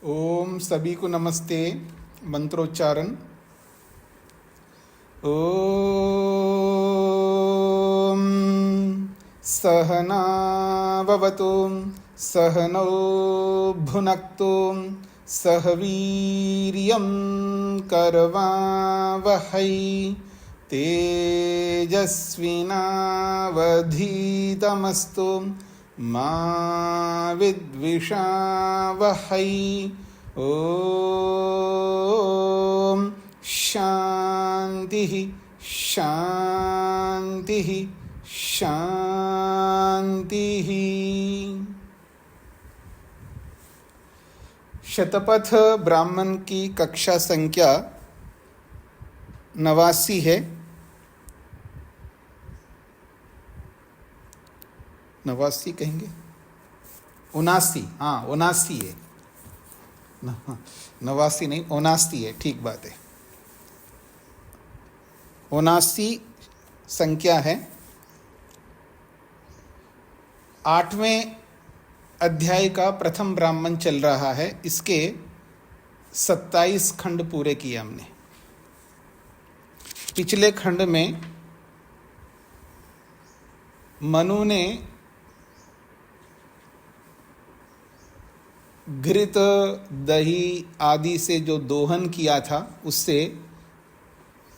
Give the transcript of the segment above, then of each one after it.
ओम सभी को नमस्ते। मंत्रोच्चारण। ओम सहनाववतु सहनौ भुनक्तु सह वीर्यं करवावहै तेजस्विनावधीतमस्तु मा विद्विषावहै। ओम शांति शांति शांति। शतपथ ब्राह्मण की कक्षा संख्या 89 है। 89 कहेंगे, 79। हाँ 79 है, 89 नहीं 79 है, ठीक बात है। 79 संख्या है। 8वें अध्याय का प्रथम ब्राह्मण चल रहा है। इसके 27 खंड पूरे किए हमने। पिछले खंड में मनु ने घृत दही आदि से जो दोहन किया था, उससे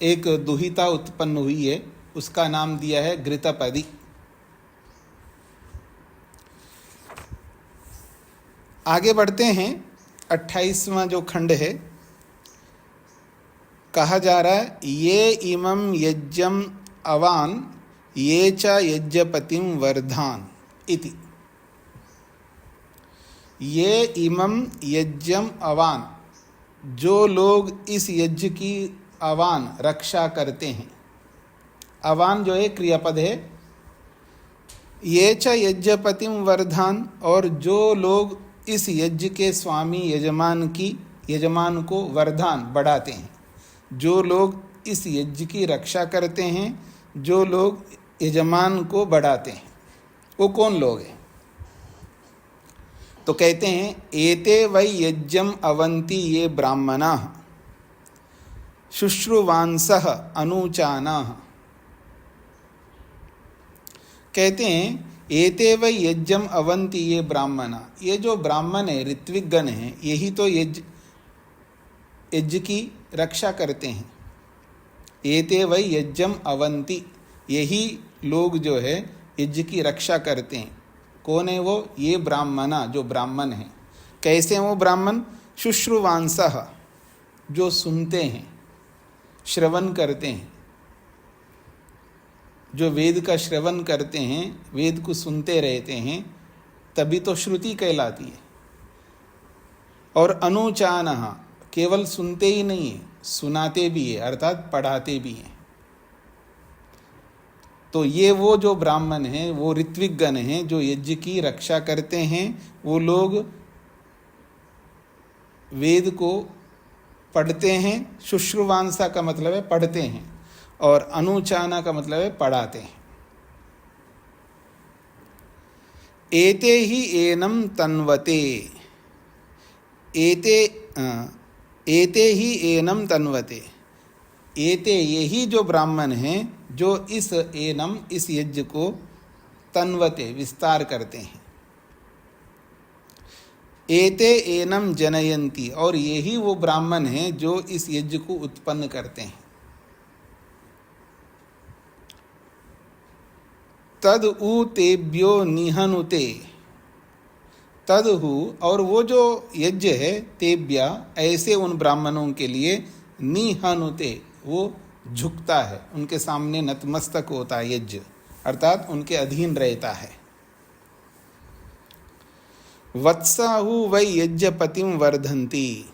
एक दुहिता उत्पन्न हुई है, उसका नाम दिया है घृतपदी। आगे बढ़ते हैं। 28वां जो खंड है, कहा जा रहा है ये इमं यज्ञम अवान ये च यज्ञपतिम वर्धान इति। ये इमं यज्ञम अवान, जो लोग इस यज्ञ की अवान रक्षा करते हैं। अवान जो है क्रियापद है। ये च यज्ञपतिम वर्धान, और जो लोग इस यज्ञ के स्वामी यजमान को वर्धान बढ़ाते हैं। जो लोग इस यज्ञ की रक्षा करते हैं, जो लोग यजमान को बढ़ाते हैं, वो कौन लोग हैं? तो कहते हैं एते वै यज्ञम अवंति ये ब्राह्मणाः शुश्रुवांसः अनुचानाः। कहते हैं एते वै यज्ञम अवंति ये ब्राह्मणा, ये जो ब्राह्मण है, ऋत्विक गण हैं, यही तो यज्ञ की रक्षा करते हैं। एते वै यज्ञम अवंति, यही लोग जो है यज्ञ की रक्षा करते हैं। कौन है वो? ये ब्राह्मणा, जो ब्राह्मण हैं। कैसे हैं वो ब्राह्मण? शुश्रुवांसः, जो सुनते हैं, श्रवण करते हैं, जो वेद का श्रवण करते हैं, वेद को सुनते रहते हैं, तभी तो श्रुति कहलाती है। और अनुचानः, केवल सुनते ही नहीं है, सुनाते भी है, अर्थात पढ़ाते भी हैं। तो ये वो जो ब्राह्मण हैं, वो ऋत्विक गण हैं, जो यज्ञ की रक्षा करते हैं। वो लोग वेद को पढ़ते हैं। शुश्रुवांसा का मतलब है पढ़ते हैं, और अनुचाना का मतलब है पढ़ाते हैं। एते ही एनम तन्वते, एते ही एनम तन्वते, एते यही जो ब्राह्मण हैं, जो इस एनम, इस यज्ञ को तन्वते, विस्तार करते हैं। एते एनम जनयन्ति, और यही वो ब्राह्मण हैं जो इस यज्ञ को उत्पन्न करते हैं। तद उ तेभ्यो निहनुते, तद हु, और वो जो यज्ञ है, तेभ्या, ऐसे उन ब्राह्मणों के लिए, निहनुते, वो झुकता है, उनके सामने नतमस्तक होता है यज्ञ, अर्थात उनके अधीन रहता है। वत्साहु वै यज्ञपतिम वर्धन्ति,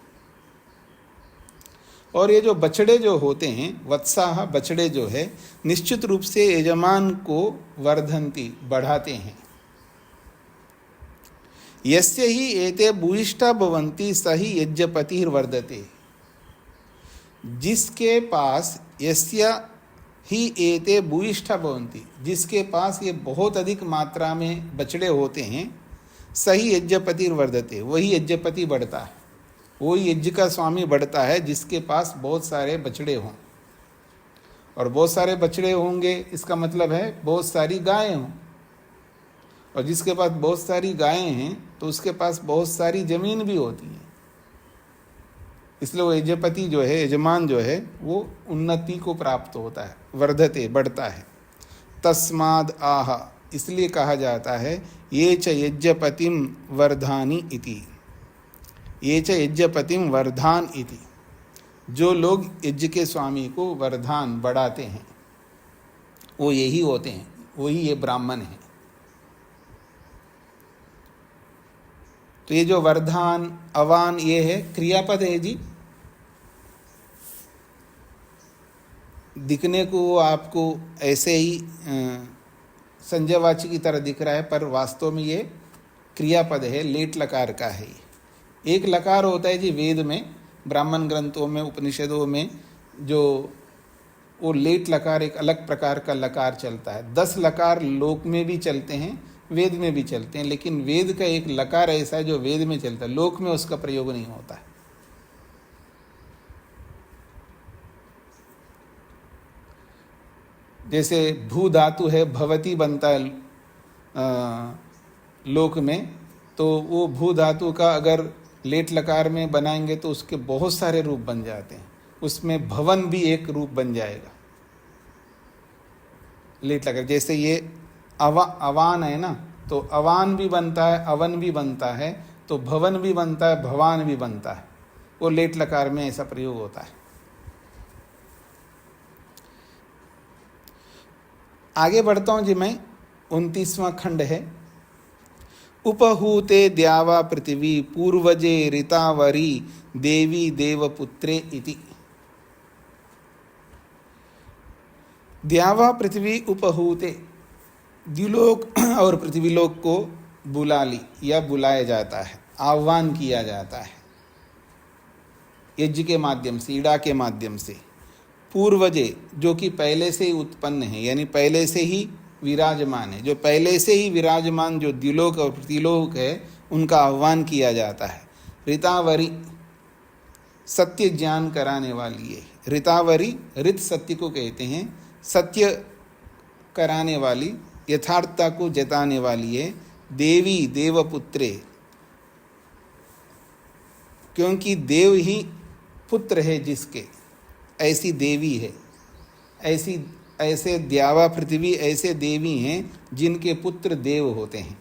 और ये जो बछड़े जो होते हैं, वत्साह बछड़े जो है, निश्चित रूप से यजमान को वर्धन्ति, बढ़ाते हैं। यस्य ही एते भूयिष्ठा भवन्ति सही यज्ञपतिर्वर्धते, जिसके पास यस्य ही एते भूयिष्ठा भवन्ति, जिसके पास ये बहुत अधिक मात्रा में बछड़े होते हैं, सही यज्ञपतिर्वर्धते, वही यज्ञपति बढ़ता है। वो यज्ञ का स्वामी बढ़ता है जिसके पास बहुत सारे बछड़े हों, और बहुत सारे बछड़े होंगे इसका मतलब है बहुत सारी गायें हों, और जिसके पास बहुत सारी गायें हैं तो उसके पास बहुत सारी जमीन भी होती है। इसलिए वो यजपति जो है, यजमान जो है, वो उन्नति को प्राप्त होता है, वर्धते, बढ़ता है। तस्माद आह, इसलिए कहा जाता है ये च यज्ञपतिम वर्धानि इति, ये च यज्ञपतिम वर्धान इति। जो लोग यज्ञ के स्वामी को वर्धान, बढ़ाते हैं, वो यही होते हैं, वही ये ब्राह्मण है। तो ये जो वर्धान, अवान, ये है क्रियापद है जी। दिखने को आपको ऐसे ही संजयवाची की तरह दिख रहा है, पर वास्तव में ये क्रियापद है, लेट लकार का है। एक लकार होता है जी वेद में, ब्राह्मण ग्रंथों में, उपनिषदों में, जो वो लेट लकार एक अलग प्रकार का लकार चलता है। 10 लकार लोक में भी चलते हैं, वेद में भी चलते हैं, लेकिन वेद का एक लकार ऐसा है जो वेद में चलता है, लोक में उसका प्रयोग नहीं होता है। जैसे भू धातु है, भवती बनता है लोक में, तो वो भू धातु का अगर लेट लकार में बनाएंगे तो उसके बहुत सारे रूप बन जाते हैं। उसमें भवन भी एक रूप बन जाएगा लेट लकार। जैसे ये अवान है ना, तो अवान भी बनता है, अवन भी बनता है, तो भवन भी बनता है, भवान भी बनता है। वो लेट लकार में ऐसा प्रयोग होता है। आगे बढ़ता हूं जी मैं। 29वां खंड है। उपहूते द्यावा पृथ्वी पूर्वजे ऋतावरी देवी देवपुत्रे इति। द्यावा पृथ्वी उपहूते, द्युलोक और पृथ्वीलोक को बुला ली या बुलाया जाता है, आह्वान किया जाता है यज्ञ के माध्यम से, ईड़ा के माध्यम से। पूर्वजे, जो कि पहले से ही उत्पन्न है, यानी पहले से ही विराजमान है, जो पहले से ही विराजमान जो द्युलोक और पृथ्वीलोक है, उनका आह्वान किया जाता है। ऋतावरी, सत्य ज्ञान कराने वाली है। ऋतावरी, ऋत सत्य को कहते हैं, सत्य कराने वाली, यथार्थता को जताने वाली है। देवी देवपुत्रे, क्योंकि देव ही पुत्र है जिसके, ऐसी देवी है। ऐसे द्यावा पृथ्वी ऐसे देवी हैं जिनके पुत्र देव होते हैं।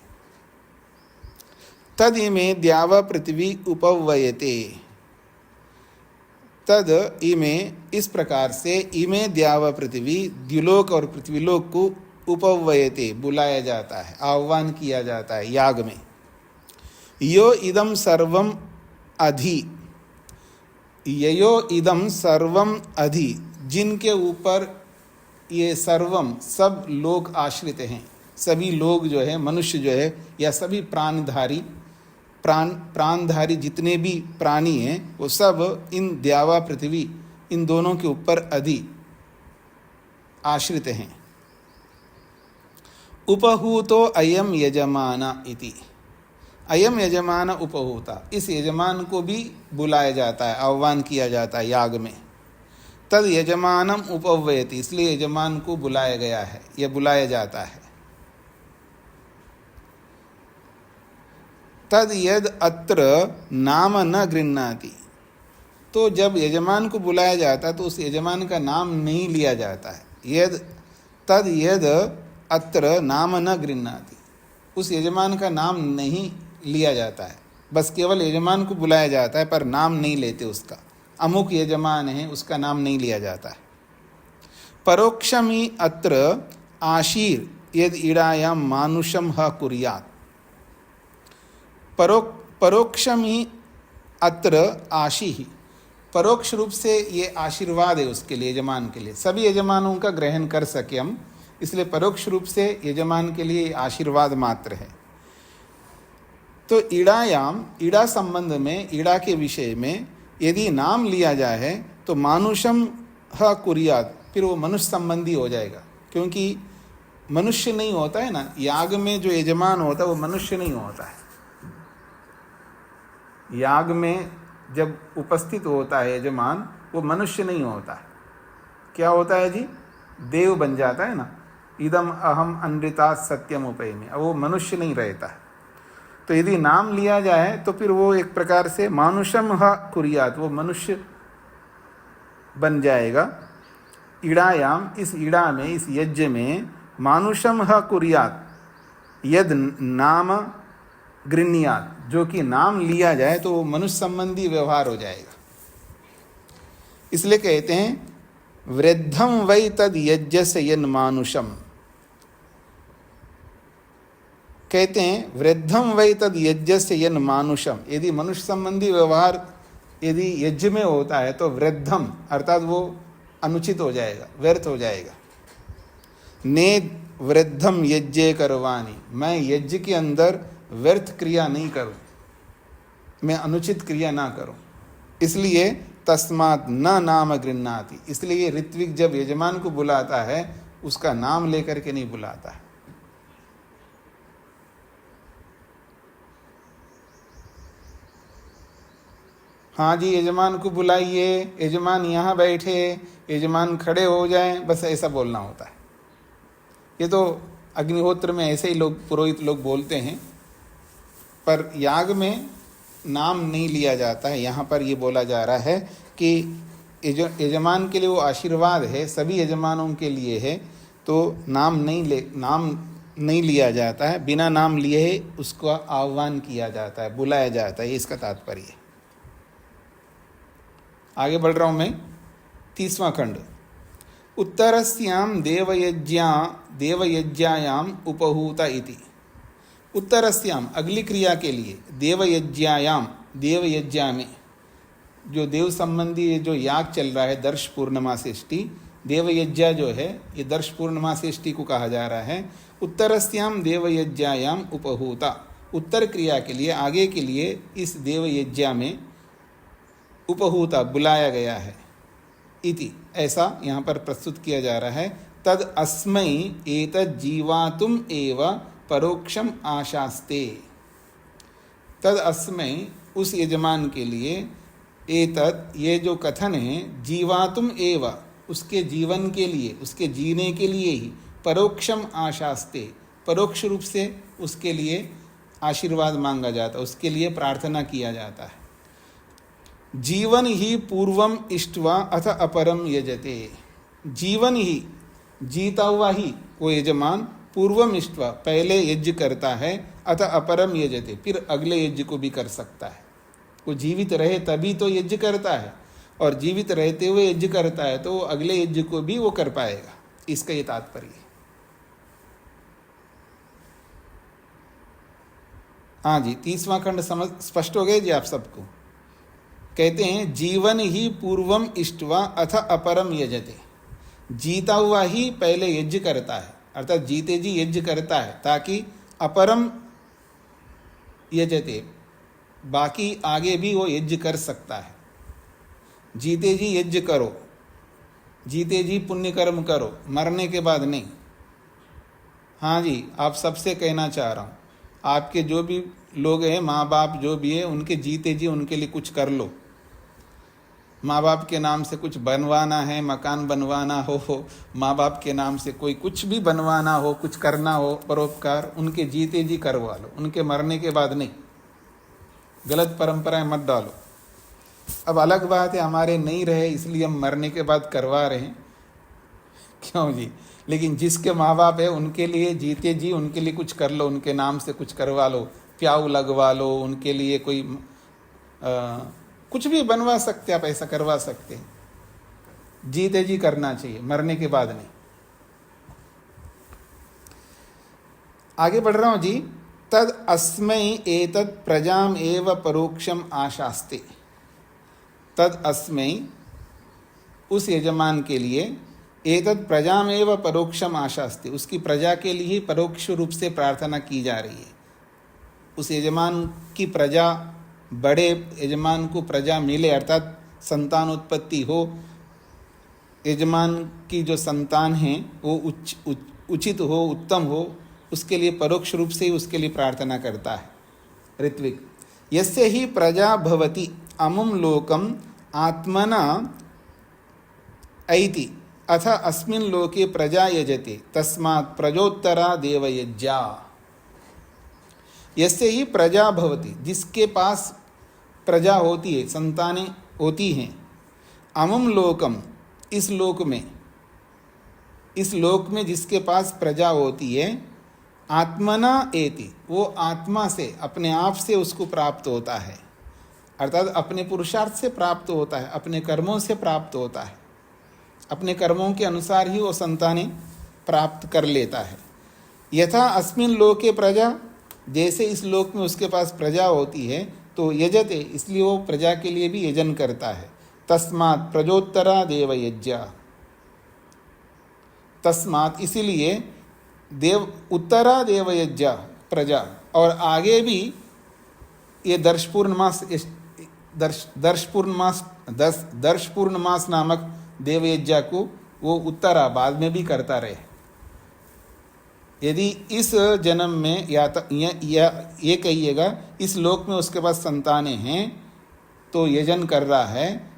तद इमे द्यावा पृथ्वी उपवयते, तद इमे, इस प्रकार से, इमे द्यावा पृथ्वी, द्युलोक और पृथ्वीलोक को उपवयते, बुलाया जाता है, आह्वान किया जाता है याग में। यो इदम सर्वम अधि, ययो इदम सर्वम अधि, जिनके ऊपर ये सर्वम, सब लोग आश्रित हैं। सभी लोग जो है, मनुष्य जो है, या सभी प्राणधारी, प्राणधारी जितने भी प्राणी हैं, वो सब इन द्यावा पृथ्वी, इन दोनों के ऊपर अधि आश्रित हैं। उपहूतो अयम यजमाना इति, अयम यजमान उपहूता, इस यजमान को भी बुलाया जाता है, आह्वान किया जाता है याग में। तद यजमानम उपवयति, इसलिए यजमान को बुलाया गया है, यह बुलाया जाता है। तद यद अत्र नाम न गृह्णाति, तो जब यजमान को बुलाया जाता है तो उस यजमान का नाम नहीं लिया जाता है। तद यद अत्र नाम न गृह्णाति, उस यजमान का नाम नहीं लिया जाता है, बस केवल यजमान को बुलाया जाता है, पर नाम नहीं लेते उसका। अमुक यजमान है, उसका नाम नहीं लिया जाता है। परोक्षमी अत्र आशीर यद ईड़ायां मानुषम ह कुर्यात्, परोक्षमी अत्र आशी ही, परोक्ष रूप से ये आशीर्वाद है उसके लिए, यजमान के लिए। सभी यजमानों का ग्रहण कर सके हम, इसलिए परोक्ष रूप से यजमान के लिए आशीर्वाद मात्र है। तो ईड़ायाम, ईड़ा संबंध में, ईड़ा के विषय में यदि नाम लिया जाए तो मानुषम ह कुर्यात्, फिर वो मनुष्य संबंधी हो जाएगा, क्योंकि मनुष्य नहीं होता है ना याग में। जो यजमान होता है वो मनुष्य नहीं होता है। याग में जब उपस्थित होता है यजमान, वो मनुष्य नहीं होता है। क्या होता है जी? देव बन जाता है ना। इदम अहम अनृता सत्यम उपैमि, अब वो मनुष्य नहीं रहता है। तो यदि नाम लिया जाए तो फिर वो एक प्रकार से मानुषम ह कुर्यात, वो मनुष्य बन जाएगा। ईड़ायाम, इस ईड़ा में, इस यज्ञ में मानुषम ह कुर्यात यद नाम गृह्णात, जो कि नाम लिया जाए तो वो मनुष्य संबंधी व्यवहार हो जाएगा। इसलिए कहते हैं वृद्धम वै तद यज्ञस्य यन मानुषम, कहते हैं वृद्धम वै तद यज्ञस्य यन मानुषम, यदि मनुष्य संबंधी व्यवहार यदि यज्ञ में होता है तो वृद्धम अर्थात वो अनुचित हो जाएगा, व्यर्थ हो जाएगा। ने वृद्धम यज्ञे करवानी, मैं यज्ञ के अंदर व्यर्थ क्रिया नहीं करूं, मैं अनुचित क्रिया ना करूं। इसलिए तस्मात् न नाम गृह्णाति, इसलिए ऋत्विक जब यजमान को बुलाता है उसका नाम लेकर के नहीं बुलाता है। हाँ जी, यजमान को बुलाइए, यजमान यहाँ बैठे, यजमान खड़े हो जाएं, बस ऐसा बोलना होता है। ये तो अग्निहोत्र में ऐसे ही लोग, पुरोहित लोग बोलते हैं, पर याग में नाम नहीं लिया जाता है। यहाँ पर ये बोला जा रहा है कि यजमान के लिए वो आशीर्वाद है, सभी यजमानों के लिए है, तो नाम नहीं लिया जाता है। बिना नाम लिए उसको आह्वान किया जाता है, बुलाया जाता है, ये इसका तात्पर्य है। आगे बढ़ रहा हूँ मैं। 30वां खंड। उत्तरस्याम देवयज्ञायाम उपहूता इति। उत्तरस्याम अगली क्रिया के लिए, देवयज्ञायाम देवयज्ञ में, जो देव संबंधी जो याग चल रहा है दर्श पूर्णमासेष्टि, देवयज्ञ जो है ये दर्श पूर्णमासेष्टि को कहा जा रहा है। उत्तरस्याम देवयज्ञायाम उपहूता, उत्तर क्रिया के लिए, आगे के लिए इस देवयज्ञ में उपहूता बुलाया गया है। इति ऐसा यहाँ पर प्रस्तुत किया जा रहा है। तद अस्मै एतद् जीवातुम एव परोक्षम आशास्ते, तद अस्मै उस यजमान के लिए, एतद् ये जो कथन है, जीवातुम एव उसके जीवन के लिए, उसके जीने के लिए ही, परोक्षम आशास्ते परोक्ष रूप से उसके लिए आशीर्वाद मांगा जाता है, उसके लिए प्रार्थना किया जाता है। जीवन ही पूर्वम इष्ट्वा अथ अपरम यजते, जीवन ही जीता हुआ ही वो यजमान पूर्वम इष्ट्वा पहले यज्ञ करता है, अथ अपरम यजते फिर अगले यज्ञ को भी कर सकता है। वो जीवित रहे तभी तो यज्ञ करता है, और जीवित रहते हुए यज्ञ करता है तो वो अगले यज्ञ को भी वो कर पाएगा, इसका ये तात्पर्य है। हाँ जी, 30वां खंड समझ स्पष्ट हो गए जी आप सबको। कहते हैं जीवन ही पूर्वम इष्ट्वा अथ अपरम यजते, जीता हुआ ही पहले यज्ञ करता है, अर्थात जीते जी यज्ञ करता है, ताकि अपरम यजते बाकी आगे भी वो यज्ञ कर सकता है। जीते जी यज्ञ करो, जीते जी पुण्य कर्म करो, मरने के बाद नहीं। हाँ जी, आप सबसे कहना चाह रहा हूँ, आपके जो भी लोग हैं, माँ बाप जो भी है, उनके जीते जी उनके लिए कुछ कर लो। माँ बाप के नाम से कुछ बनवाना है, मकान बनवाना हो, माँ बाप के नाम से कोई कुछ भी बनवाना हो, कुछ करना हो परोपकार, उनके जीते जी करवा लो, उनके मरने के बाद नहीं। गलत परंपराएं मत डालो। अब अलग बात है हमारे नहीं रहे इसलिए हम मरने के बाद करवा रहे हैं, क्यों जी? लेकिन जिसके माँ बाप है उनके लिए जीते जी उनके लिए कुछ कर लो, उनके नाम से कुछ करवा लो, प्याऊ लगवा लो, उनके लिए कोई कुछ भी बनवा सकते, आप ऐसा करवा सकते हैं। जीते जी करना चाहिए, मरने के बाद नहीं। आगे बढ़ रहा हूं जी। तद अस्मै एतत् प्रजाम एव परोक्षम आशास्ते, तद अस्मै उस यजमान के लिए, एतत् प्रजाम एव परोक्षम आशास्ते उसकी प्रजा के लिए ही परोक्ष रूप से प्रार्थना की जा रही है। उस यजमान की प्रजा, बड़े यजमान को प्रजा मिले, अर्थात संतान उत्पत्ति हो, यजमान की जो संतान है वो उचित हो, उत्तम हो, उसके लिए परोक्ष रूप से ही उसके लिए प्रार्थना करता है ऋत्विक। यस्य ही प्रजा भवति अमुम लोकम आत्मना ऐति अथ अस्मिन् लोके प्रजा यजते तस्मात् प्रजोत्तरा देवयज्ञा। यस्य ही प्रजा भवति, जिसके पास प्रजा होती है, संतानें होती हैं, अमुम लोकम, इस लोक में जिसके पास प्रजा होती है, आत्मना एति, वो आत्मा से, अपने आप से उसको प्राप्त होता है, अर्थात अपने पुरुषार्थ से प्राप्त होता है, अपने कर्मों से प्राप्त होता है, अपने कर्मों के अनुसार ही वो संतानें प्राप्त कर लेता है। यथा अस्मिन् लोके प्रजा, जैसे इस लोक में उसके पास प्रजा होती है तो यजते, इसलिए वो प्रजा के लिए भी यजन करता है। तस्मात् प्रजोत्तरा देवयज्ञा, तस्मात् इसीलिए देव उत्तरा देवयज्ञा प्रजा, और आगे भी ये दर्श पूर्णमास नामक देवयज्ञा को वो उत्तरा बाद में भी करता रहे। यदि इस जन्म में ये कहिएगा इस लोक में उसके पास संतानें हैं तो यजन कर रहा है,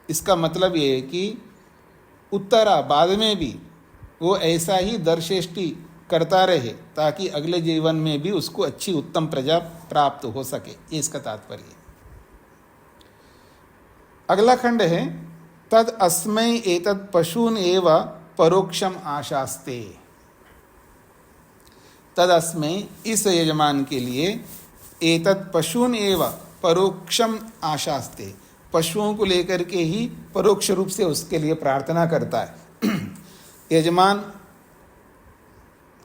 इसका मतलब ये है कि उत्तरा बाद में भी वो ऐसा ही दर्शेष्टि करता रहे ताकि अगले जीवन में भी उसको अच्छी उत्तम प्रजा प्राप्त हो सके, ये इसका तात्पर्य। अगला खंड है तद अस्मै एतत् पशून् एव परोक्षम आशास्ते। तद अस्मै, इस यजमान के लिए, एतत् पशून् एव परोक्षम आशास्ते, पशुओं को लेकर के ही परोक्ष रूप से उसके लिए प्रार्थना करता है। यजमान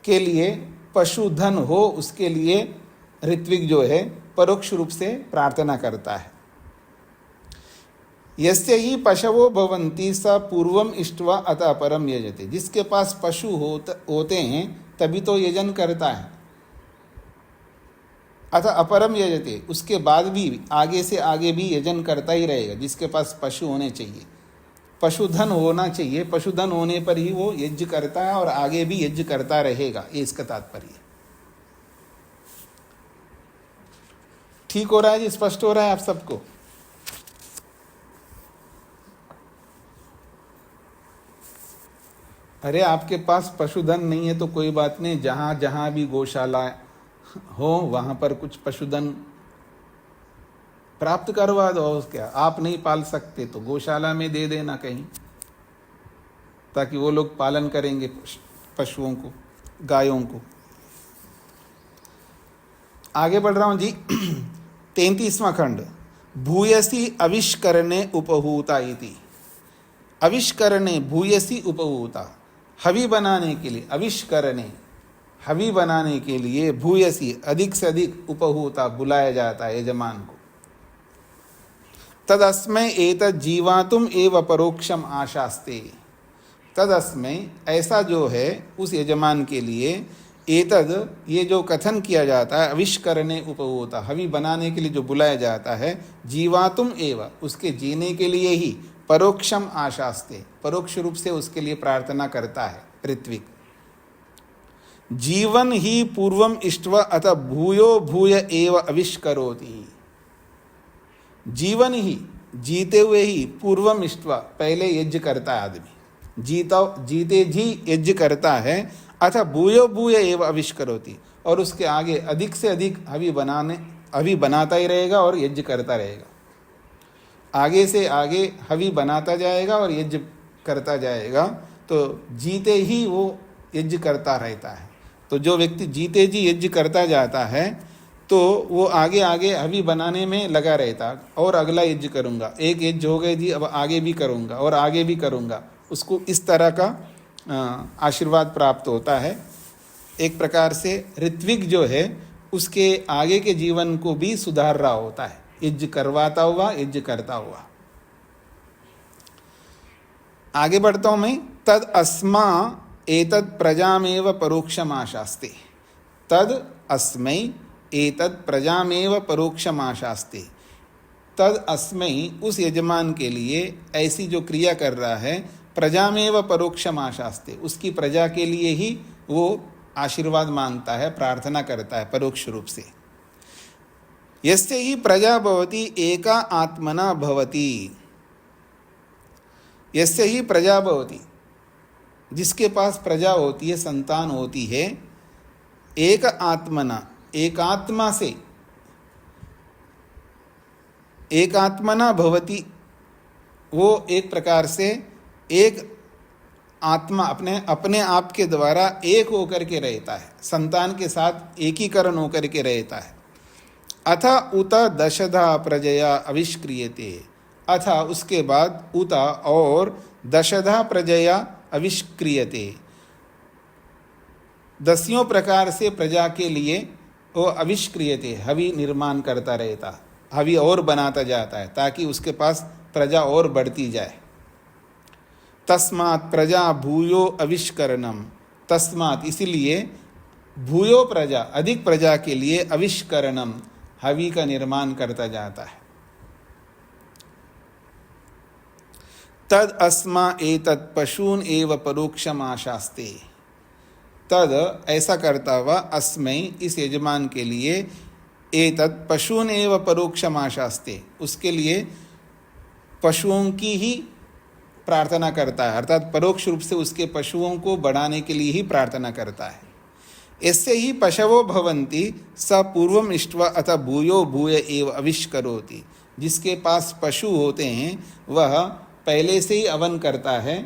के लिए पशुधन हो, उसके लिए ऋत्विक जो है परोक्ष रूप से प्रार्थना करता है। यस्य ही पशवो भवन्ति स पूर्वम इष्ट्वा अतः परम यजते, जिसके पास पशु होते हैं तभी तो यजन करता है। अतः अपरम यजते, उसके बाद भी आगे से आगे भी यजन करता ही रहेगा, जिसके पास पशु होने चाहिए, पशुधन होना चाहिए, पशुधन होने पर ही वो यज्ञ करता है और आगे भी यज्ञ करता रहेगा, ये इसका तात्पर्य। ठीक हो रहा है जी, स्पष्ट हो रहा है आप सबको? अरे आपके पास पशुधन नहीं है तो कोई बात नहीं, जहाँ जहाँ भी गौशाला हो वहाँ पर कुछ पशुधन प्राप्त करवा दो। क्या आप नहीं पाल सकते तो गौशाला में दे देना कहीं, ताकि वो लोग पालन करेंगे पशुओं को, गायों को। आगे बढ़ रहा हूँ जी। 33वां खंड, भूयसी अविष्करणे उपहूता इति। अविष्करणे भूयसी उपहूता, हवि बनाने के लिए, अविष्करणे हवि बनाने के लिए, भूयसी अधिक से अधिक, उपहूता बुलाया जाता है यजमान को। तदस्मै एतत् जीवातुम एव परोक्षम आशास्ते। तदस्मै, ऐसा जो है उस यजमान के लिए, एतद, ये जो कथन किया जाता है, अविष्करणे उपहूता, हवि बनाने के लिए जो बुलाया जाता है, जीवातुम एव, उसके जीने के लिए ही, परोक्षम आशास्ते, परोक्ष रूप से उसके लिए प्रार्थना करता है ऋत्विक। जीवन ही पूर्वम इष्ट्वा अतः भूयो भूय एव अविष्करोति। जीवन ही, जीते हुए ही, पूर्वम इष्ट्वा, पहले यज्ञ करता है आदमी, जीते जी यज्ञ करता है, अतः भूयो भूय एव अविष्करोति, और उसके आगे अधिक से अधिक हवि बनाता ही रहेगा और यज्ञ करता रहेगा। आगे से आगे हवि बनाता जाएगा और यज्ञ करता जाएगा, तो जीते ही वो यज्ञ करता रहता है। तो जो व्यक्ति जीते जी यज्ञ करता जाता है तो वो आगे आगे हवि बनाने में लगा रहता, और अगला यज्ञ करूँगा, एक यज्ञ हो गए जी, अब आगे भी करूँगा और आगे भी करूँगा, उसको इस तरह का आशीर्वाद प्राप्त होता है। एक प्रकार से ऋत्विक जो है उसके आगे के जीवन को भी सुधार रहा होता है, यज्ञ करवाता हुआ, यज्ञ करता हुआ। आगे बढ़ता हूं मैं। तद अस्मा एतद प्रजामेव परोक्षम आशास्ते। तद अस्मै एतद प्रजामेव परोक्षम आशास्ते। तद अस्मै, उस यजमान के लिए ऐसी जो क्रिया कर रहा है, प्रजामेव परोक्षम आशास्ते, उसकी प्रजा के लिए ही वो आशीर्वाद मांगता है, प्रार्थना करता है परोक्ष रूप से। यस्य ही प्रजा भवति एका आत्मना भवति। यस्य ही प्रजा भवति, जिसके पास प्रजा होती है, संतान होती है, एक आत्मना, एक आत्मा से, एक आत्मना भवति, वो एक प्रकार से एक आत्मा अपने आप के द्वारा एक होकर के रहता है, संतान के साथ एकीकरण होकर के रहता है। अथ उत दशधा प्रजया अविष्क्रियते, अथ उसके बाद उत और दशधा प्रजया अविष्क्रियते, 10 प्रकार से प्रजा के लिए वो अविष्क्रियते, हवि निर्माण करता रहता, हवि और बनाता जाता है ताकि उसके पास प्रजा और बढ़ती जाए। तस्मात् प्रजा भूयो अविष्करणम, तस्मात् इसलिए भूयो प्रजा, अधिक प्रजा के लिए अविष्करणम, हवि का निर्माण करता जाता है। तद अस्मा एतत् पशून एव परोक्षम आशास्ते, तद ऐसा करता हुआ अस्मै इस यजमान के लिए, एतत् पशून एव परोक्षम आशास्ते उसके लिए पशुओं की ही प्रार्थना करता है, अर्थात परोक्ष रूप से उसके पशुओं को बढ़ाने के लिए ही प्रार्थना करता है। इससे ही पशवो भवन्ति स पूर्वम इष्ट्वा अथ भूयो भूय एव अविष्करोति, जिसके पास पशु होते हैं वह पहले से ही अवन करता है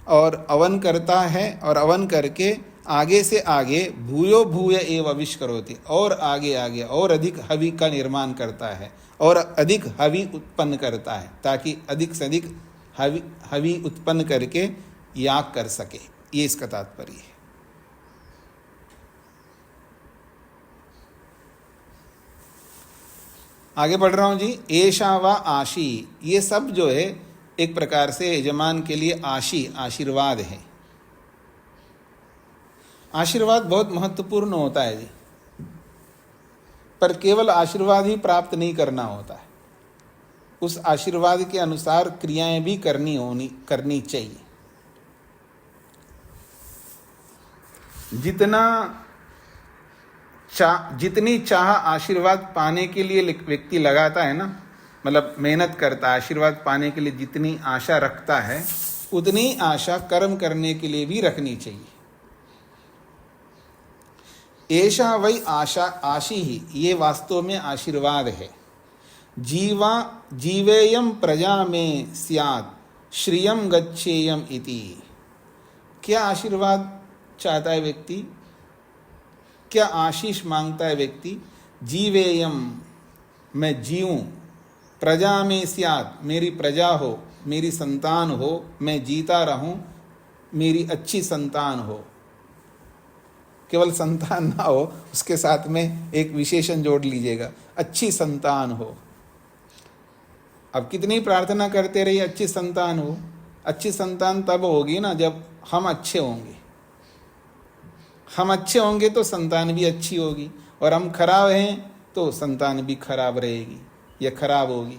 और अवन करता है और अवन करके आगे से आगे भूयो भूय एव अविष्करोति, और आगे आगे और अधिक हवि का निर्माण करता है और अधिक हवि उत्पन्न करता है ताकि अधिक से अधिक हवि उत्पन्न करके याग कर सके। ये इसका तात्पर्य है। आगे बढ़ रहा हूं जी। एषा वा आशी, ये सब जो है एक प्रकार से यजमान के लिए आशी, आशीर्वाद है। आशीर्वाद बहुत महत्वपूर्ण होता है जी, पर केवल आशीर्वाद ही प्राप्त नहीं करना होता है, उस आशीर्वाद के अनुसार क्रियाएं भी करनी चाहिए। जितनी चाह आशीर्वाद पाने के लिए व्यक्ति लगाता है ना, मतलब मेहनत करता है आशीर्वाद पाने के लिए, जितनी आशा रखता है उतनी आशा कर्म करने के लिए भी रखनी चाहिए। ऐशा वही आशा, आशी ही ये वास्तव में आशीर्वाद है। जीवेयम प्रजा में स्यात् श्रियम गच्छेयम इति। क्या आशीर्वाद चाहता है व्यक्ति, क्या आशीष मांगता है व्यक्ति? जीवेयम, मैं जीऊं, प्रजा में स्यात्, मेरी प्रजा हो, मेरी संतान हो, मैं जीता रहूं, मेरी अच्छी संतान हो। केवल संतान ना हो, उसके साथ में एक विशेषण जोड़ लीजिएगा, अच्छी संतान हो। अब कितनी प्रार्थना करते रहिए अच्छी संतान हो। अच्छी संतान तब होगी ना जब हम अच्छे होंगे। हम अच्छे होंगे तो संतान भी अच्छी होगी, और हम खराब हैं तो संतान भी खराब रहेगी या खराब होगी।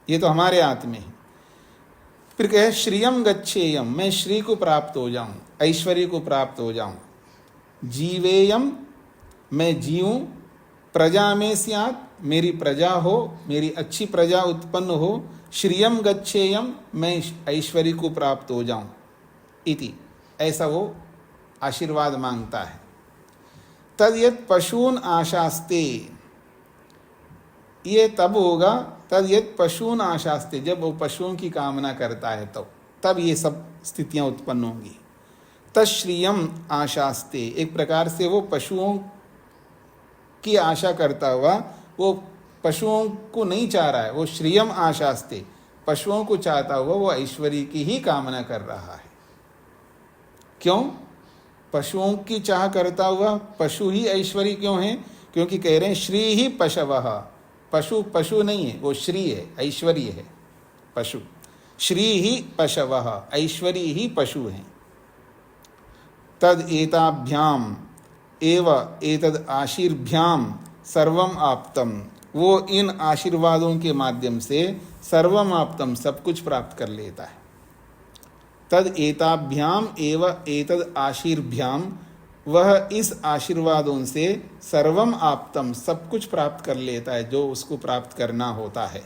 ये तो हमारे हाथ में है। फिर कहे श्रियम गच्छेयम, मैं श्री को प्राप्त हो जाऊं, ऐश्वर्य को प्राप्त हो जाऊं। जीवेयम, मैं जीऊं, प्रजा में स्यात्, मेरी प्रजा हो, मेरी अच्छी प्रजा उत्पन्न हो। श्रियम गच्छेयम, मैं ऐश्वर्य को प्राप्त हो जाऊं इति, ऐसा वो आशीर्वाद मांगता है। तद यत् पशून आशास्ते, ये तब होगा, तद यत् पशून आशास्ते, जब वो पशुओं की कामना करता है तो तब ये सब स्थितियां उत्पन्न होंगी। तश्रियम आशास्ते, एक प्रकार से वो पशुओं की आशा करता हुआ, वो पशुओं को नहीं चाह रहा है, वो श्रियम आशास्ते, पशुओं को चाहता हुआ वो ऐश्वर्य की ही कामना कर रहा है। क्यों? पशुओं की चाह करता हुआ पशु ही ऐश्वर्य क्यों है? क्योंकि कह रहे हैं श्री ही पशवः, पशु पशु नहीं है, वो श्री है, ऐश्वर्य है पशु। श्री ही पशवः, ऐश्वर्य ही पशु हैं। तद एताभ्याम एव एतद आशीर्भ्याम सर्वम आप्तम, वो इन आशीर्वादों के माध्यम से सर्वम आप्तम, सब कुछ प्राप्त कर लेता है। तद एताभ्याम एव एतद आशीर्भ्याम, वह इस आशीर्वादों से सर्वम आप्तम, सब कुछ प्राप्त कर लेता है जो उसको प्राप्त करना होता है।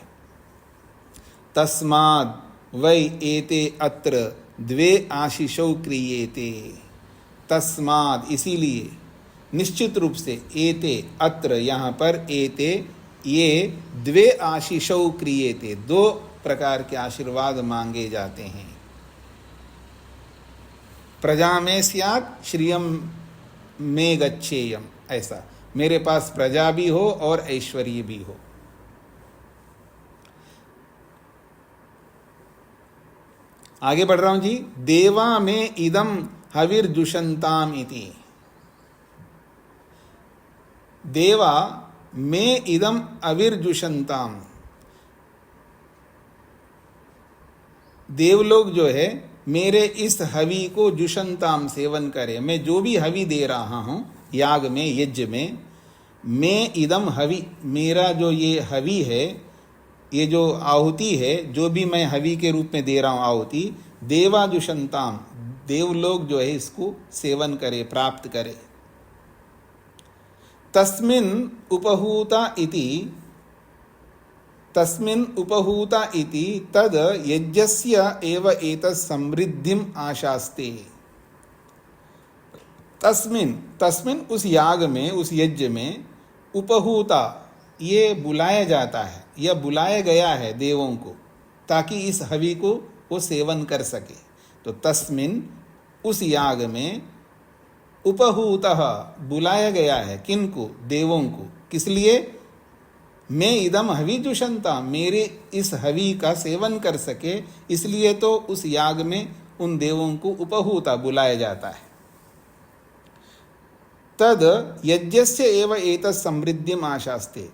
तस्माद् वै एते अत्र द्वे आशीषौ क्रियेते। तस्माद् इसीलिए, निश्चित रूप से, एते अत्र यहाँ पर, एते ये, द्वे आशीषौ क्रियेते, दो प्रकार के आशीर्वाद मांगे जाते हैं। प्रजा में स्यात् श्रियम में गच्छेयम, ऐसा मेरे पास प्रजा भी हो और ऐश्वर्य भी हो। आगे बढ़ रहा हूं जी। देवा में इदम हविर्जुषंताम इति। देवा में इदम अविर्जुषंताम, देवलोग जो है मेरे इस हवि को जुषंताम, सेवन करे। मैं जो भी हवि दे रहा हूं याग में, यज्ञ में, मैं इदम हवि, मेरा जो ये हवि है, ये जो आहुति है, जो भी मैं हवि के रूप में दे रहा हूं आहुति, देवा जुषंताम, देवलोग जो है इसको सेवन करे, प्राप्त करे। तस्मिन् उपहूता इति, तस्मिन् उपहूता इति तद यज्ञस्य एव एतत् समृद्धिम आशास्ते। तस्मिन्, तस्मिन् उस याग में, उस यज्ञ में, उपहूता ये बुलाया जाता है, यह बुलाया गया है देवों को, ताकि इस हवि को वो सेवन कर सके। तो तस्मिन् उस याग में, उपहूतः बुलाया गया है, किनको? देवों को। किस लिए? मैं इदम हवि जुषंता, मेरे इस हवि का सेवन कर सके, इसलिए तो उस याग में उन देवों को उपहूता बुलाया जाता है। तद यज्ञस्य एव एतत् समृद्धिम आशास्ते,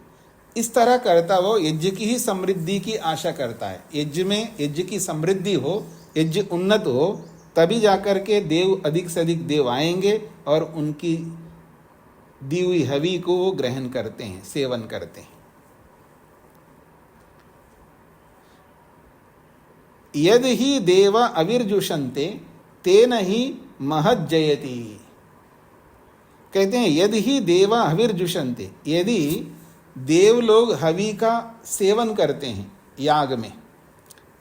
इस तरह करता वो यज्ञ की ही समृद्धि की आशा करता है। यज्ञ में, यज्ञ की समृद्धि हो, यज्ञ उन्नत हो, तभी जाकर के देव, अधिक से अधिक देव आएंगे और उनकी दी हुई हवि को वो ग्रहण करते हैं, सेवन करते हैं। यदि ही देव अविर्जुषन्ते तेन ही महज्जयति। कहते हैं यदि ही देवा हविर्जुषन्ते, यदि देव लोग हवि का सेवन करते हैं याग में,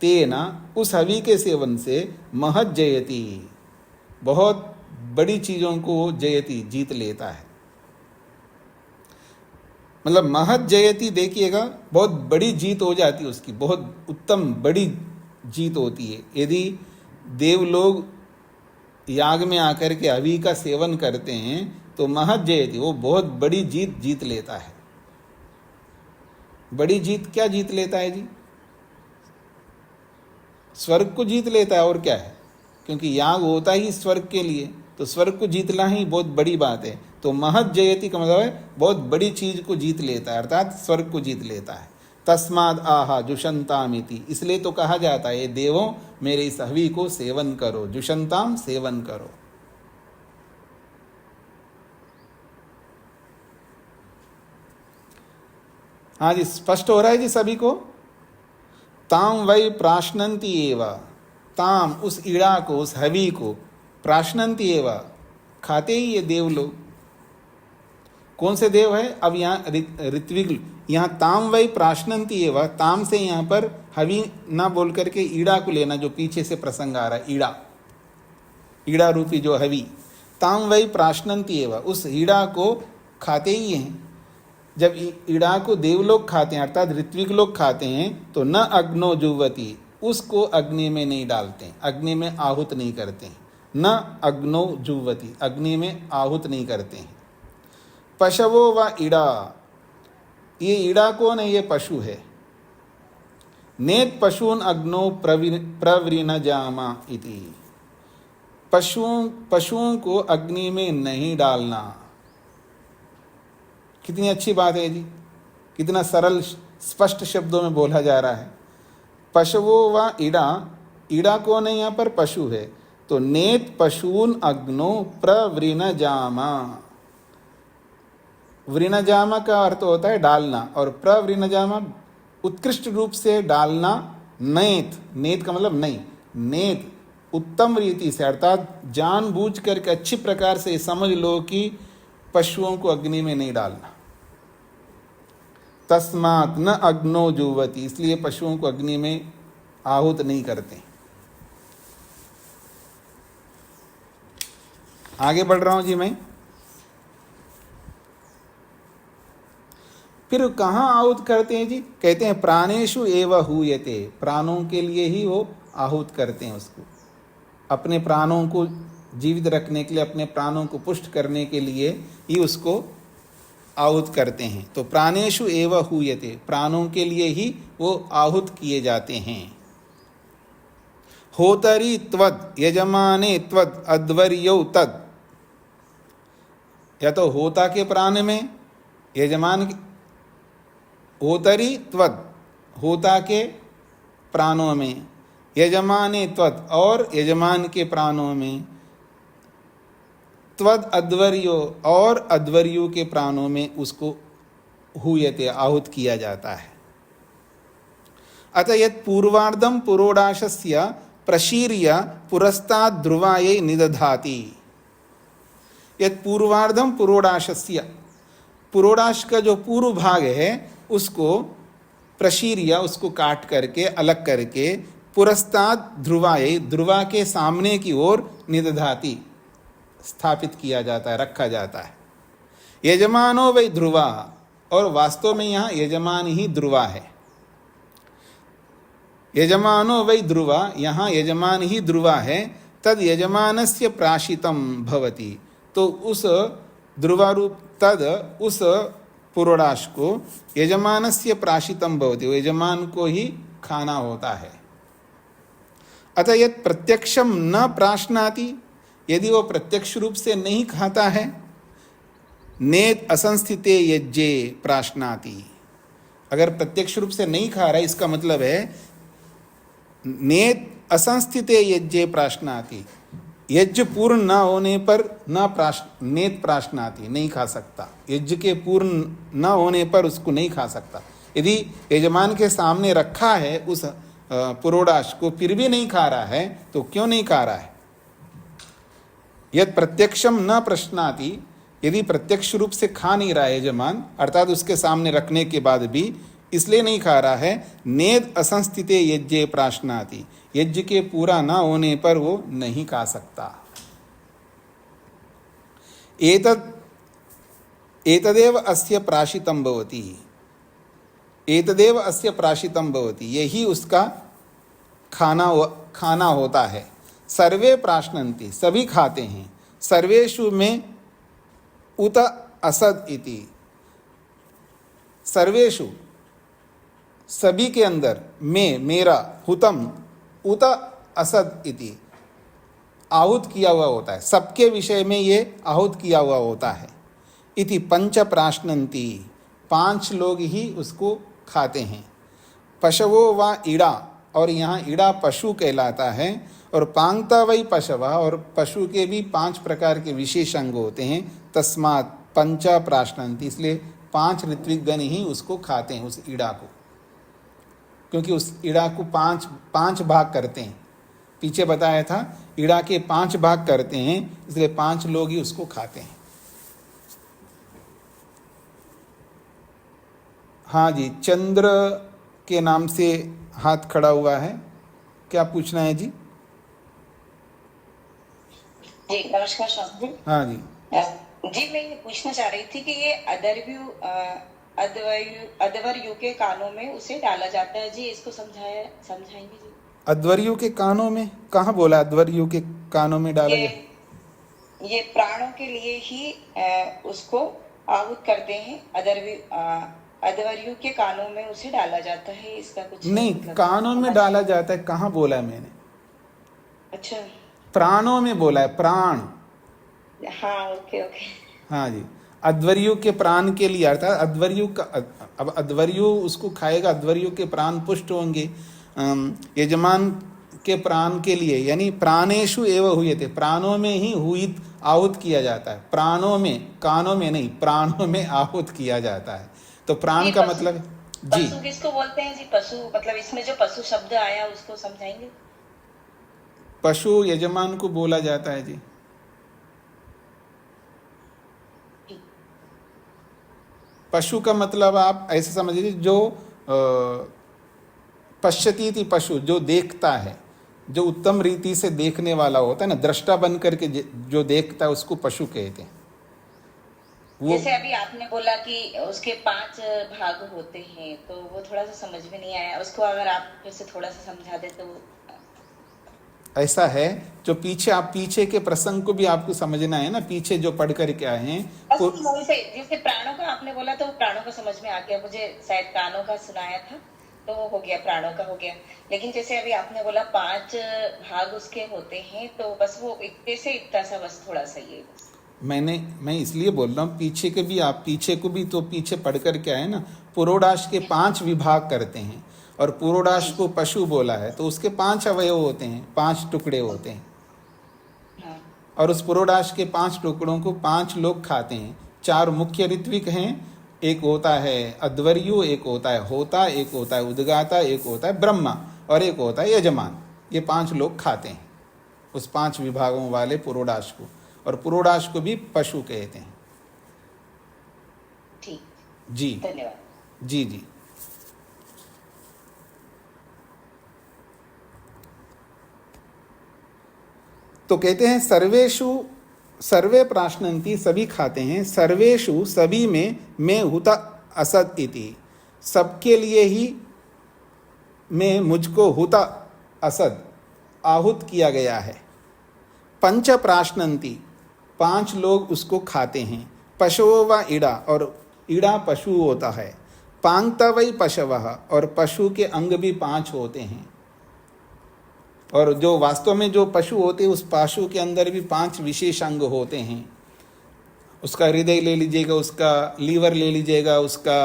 तेना, उस हवि के सेवन से, महज्जयति, बहुत बड़ी चीजों को जयति, जीत लेता है। मतलब महज्जयति, देखिएगा, बहुत बड़ी जीत हो जाती है उसकी, बहुत उत्तम बड़ी जीत होती है। यदि देव लोग याग में आकर के हवि का सेवन करते हैं तो महज्जयति, वो बहुत बड़ी जीत जीत लेता है। बड़ी जीत क्या जीत लेता है जी? स्वर्ग को जीत लेता है, और क्या है, क्योंकि याग होता ही स्वर्ग के लिए, तो स्वर्ग को जीतना ही बहुत बड़ी बात है। तो महज्जयति का मतलब है बहुत बड़ी चीज को जीत लेता है, अर्थात स्वर्ग को जीत लेता है। तस्माद् आहा जुषंतामिति, इसलिए तो कहा जाता है देवों मेरे इस हवि को सेवन करो, जुषंताम, सेवन करो। हाँ जी, स्पष्ट हो रहा है जी सभी को? ताम वै प्राश्नन्ति एव, ताम, उस ईड़ा को, उस हवि को, प्राश्नन्ति एव, खाते ही ये देव लोग। कौन से देव है? अब यहाँ ऋत्विक, यहाँ ताम वै प्राश्नन्ति एव, ताम से यहाँ पर हवि ना बोल करके ईड़ा को लेना, जो पीछे से प्रसंग आ रहा है, ईड़ा, ईड़ा रूपी जो हवि, ताम वै प्राश्नन्ति एव, उस ईड़ा को खाते ही हैं। जब ईड़ा को देवलोग खाते हैं, अर्थात ऋत्विक लोग खाते हैं, तो न अग्नो जुवती, उसको अग्नि में नहीं डालते हैं, अग्नि में आहूत नहीं करते हैं। न अग्नो जुवती, अग्नि में आहूत नहीं करते हैं। पशवो व ईड़ा, ये ईड़ा कौन है? ये पशु है। नेत पशून अग्नो प्रवृणजामा इति, पशुओं को अग्नि में नहीं डालना। कितनी अच्छी बात है जी, कितना सरल स्पष्ट शब्दों में बोला जा रहा है। पशवो व ईड़ा, ईड़ा कौन है यहाँ पर? पशु है। तो नेत पशून अग्नो प्रवृणजामा, वृणजामा का अर्थ होता है डालना, और प्रवृणजामा उत्कृष्ट रूप से डालना। नेत, नेत का मतलब नहीं, नेत उत्तम रीति से, अर्थात जानबूझ करके अच्छी प्रकार से समझ लो कि पशुओं को अग्नि में नहीं डालना। तस्मात् न अग्नो जुह्वति, इसलिए पशुओं को अग्नि में आहूत नहीं करते। आगे बढ़ रहा हूं जी मैं। फिर कहाँ आहूत करते हैं जी? कहते हैं प्राणेषु एव हूयते, प्राणों के लिए ही वो आहूत करते हैं उसको, अपने प्राणों को जीवित रखने के लिए, अपने प्राणों को पुष्ट करने के लिए ही उसको आहूत करते हैं। तो प्राणेषु एव हूयते, प्राणों के लिए ही वो आहूत किए जाते हैं। होतरी त्वद यजमाने त्वद अध्वर्यौ तद, या तो होता के प्राण में, यजमान के, होतरी त्वद होता के प्राणों में, यजमाने त्वद और यजमान के प्राणों में, त्वद अध्वर्यो और अध्वर्यु के प्राणों में उसको हूयते आहूत किया जाता है। अतः यत् पूर्वार्धम पुरोडाशस्य प्रशीर्य पुरस्ताद् ध्रुवायै निदधाति। यत् पूर्वार्धम पुरोडाशस्य, पुरोडाश का जो पूर्व भाग है उसको प्रशीर्य, उसको काट करके अलग करके, पुरस्ताद् ध्रुवायै, ध्रुवा के सामने की ओर, निदधाति स्थापित किया जाता है, रखा जाता है। यजमानो वै ध्रुवा, और वास्तव में यहाँ यजमान ही ध्रुवा है। यजमानो वै ध्रुवा, यहाँ यजमान ही ध्रुवा है। तद यजमानस्य प्राशितम भवति, तो उस ध्रुवा रूप तद, उस पुरोडाश को यजमानस्य प्राशितम भवति, वो यजमान को ही खाना होता है। अतः यत् प्रत्यक्षम न प्राश्नाति, यदि वो प्रत्यक्ष रूप से नहीं खाता है, नेत असंस्थिते यज्ञे प्राश्नाति, अगर प्रत्यक्ष रूप से नहीं खा रहा है, इसका मतलब है नेत असंस्थिते यज्ञे प्राश्नाति, यज्ञ पूर्ण न होने पर नेत प्राश्नाति, नहीं खा सकता, यज्ञ के पूर्ण न होने पर उसको नहीं खा सकता। यदि यजमान के सामने रखा है उस पुरोडाश को, फिर भी नहीं खा रहा है, तो क्यों नहीं खा रहा है? यद प्रत्यक्षम न प्रश्नाति, यदि प्रत्यक्ष रूप से खा नहीं रहा है यजमान, अर्थात उसके सामने रखने के बाद भी इसलिए नहीं खा रहा है, नेद असंस्थिते यज्ञे प्राश्नाति, यज्ञ के पूरा ना होने पर वो नहीं खा सकता। एतदेव अस्य प्राशितम भवति, एतदेव अस्य प्राशितम भवति, यही उसका खाना होता है। सर्वे प्राश्नन्ति, सभी खाते हैं। सर्वेषु में उत असद इति, सर्वेषु सभी के अंदर, में मेरा, हुतम उत असद इति, आहूत किया हुआ होता है, सबके विषय में ये आहूत किया हुआ होता है। इति पंच प्राश्नन्ति, 5 लोग ही उसको खाते हैं। पशवो व ईड़ा, और यहाँ ईड़ा पशु कहलाता है, और पांगता वही पशवा, और पशु के भी 5 प्रकार के विशेष अंग होते हैं। तस्मात् पंचा प्राश्नन्ति, इसलिए 5 ऋत्विकगण ही उसको खाते हैं, उस ईड़ा को, क्योंकि उस ईड़ा को 5 भाग करते हैं। पीछे बताया था ईड़ा के 5 भाग करते हैं, इसलिए 5 लोग ही उसको खाते हैं। हाँ जी, चंद्र के नाम से हाथ खड़ा हुआ है, क्या पूछना है जी? जी नमस्कार शास्त्री। हाँ जी जी, मैं ये पूछना चाह रही थी कि ये अध्वर्यु के कानों में उसे डाला जाता है जी, इसको समझाएंगे जी? अध्वर्यु के कानों में कहाँ बोला? अध्वर्यु के कानों में डाला जाए, ये प्राणों के लिए ही उसको आहूत करते हैं। अध्वर्यु के कानों में उसे डाला जाता है, इसका कुछ नहीं, कानों में डाला जाता है कहाँ बोला है मैंने? अच्छा, प्राणों में बोला है, प्राण। हाँ ओके ओके, हाँ जी, अध्वर्यु के प्राण के लिए, अर्थात अध्वर्यु का, अब अध्वर्यु उसको खाएगा, अध्वर्यु के प्राण पुष्ट होंगे यजमान के प्राण के लिए, यानी प्राणेषु एव हुयते, प्राणों में ही हुईत आहूत किया जाता है। प्राणों में, कानों में नहीं, प्राणों में आहूत किया जाता है। तो प्राण का मतलब जी, पशु किसको बोलते हैं जी? पशु मतलब इसमें जो पशु शब्द आया उसको समझाएंगे? पशु यजमान को बोला जाता है जी। पशु का मतलब आप ऐसे समझ लीजिए जो पश्यती थी, पशु जो देखता है, जो उत्तम रीति से देखने वाला होता है ना, दृष्टा बन करके जो देखता है उसको पशु कहते हैं। वो जैसे अभी आपने बोला कि उसके 5 भाग होते हैं, तो वो थोड़ा सा समझ में नहीं आया, उसको अगर आप फिर से थोड़ा सा समझा दे तो। ऐसा है, जो पीछे आप पीछे के प्रसंग को भी आपको समझना है ना, पीछे जो पढ़ कर के आए हैं। जैसे प्राणों का आपने बोला तो प्राणों का समझ में आ गया मुझे, शायद कानों का सुनाया था तो वो हो गया, प्राणों का हो गया। लेकिन जैसे अभी आपने बोला 5 भाग उसके होते हैं, तो बस वो इतने से इतना सा, बस थोड़ा सा ये बस। मैं इसलिए बोल रहा हूँ पीछे के भी, आप पीछे को भी तो पीछे पढ़ कर के आए ना। पुरोडाश के 5 विभाग करते हैं और पुरोडाश को पशु बोला है तो उसके 5 अवयव होते हैं, 5 टुकड़े होते हैं। हाँ। और उस पुरोडाश के 5 टुकड़ों को 5 लोग खाते हैं। 4 मुख्य ऋत्विक हैं, एक होता है अध्वर्यु, एक होता है होता, एक होता है उद्गाता, एक होता है ब्रह्मा और एक होता है यजमान। ये 5 लोग खाते हैं उस 5 विभागों वाले पुरोडाश को, और पुरोडाश को भी पशु कहते हैं। ठीक जी धन्यवाद। जी जी। तो कहते हैं सर्वेषु, सर्वे प्राश्नन्ति, सभी खाते हैं, सर्वेषु सभी में मैं हुता असद इति, सबके लिए ही मैं मुझको हुता असद आहूत किया गया है। पंच प्राश्नन्ति, 5 लोग उसको खाते हैं। पशवो व ईड़ा, और ईड़ा पशु होता है। पांगतवै पशवः, और पशु के अंग भी 5 होते हैं। और जो वास्तव में जो पशु होते हैं उस पशु के अंदर भी 5 विशेष अंग होते हैं। उसका हृदय ले लीजिएगा, उसका लीवर ले लीजिएगा, उसका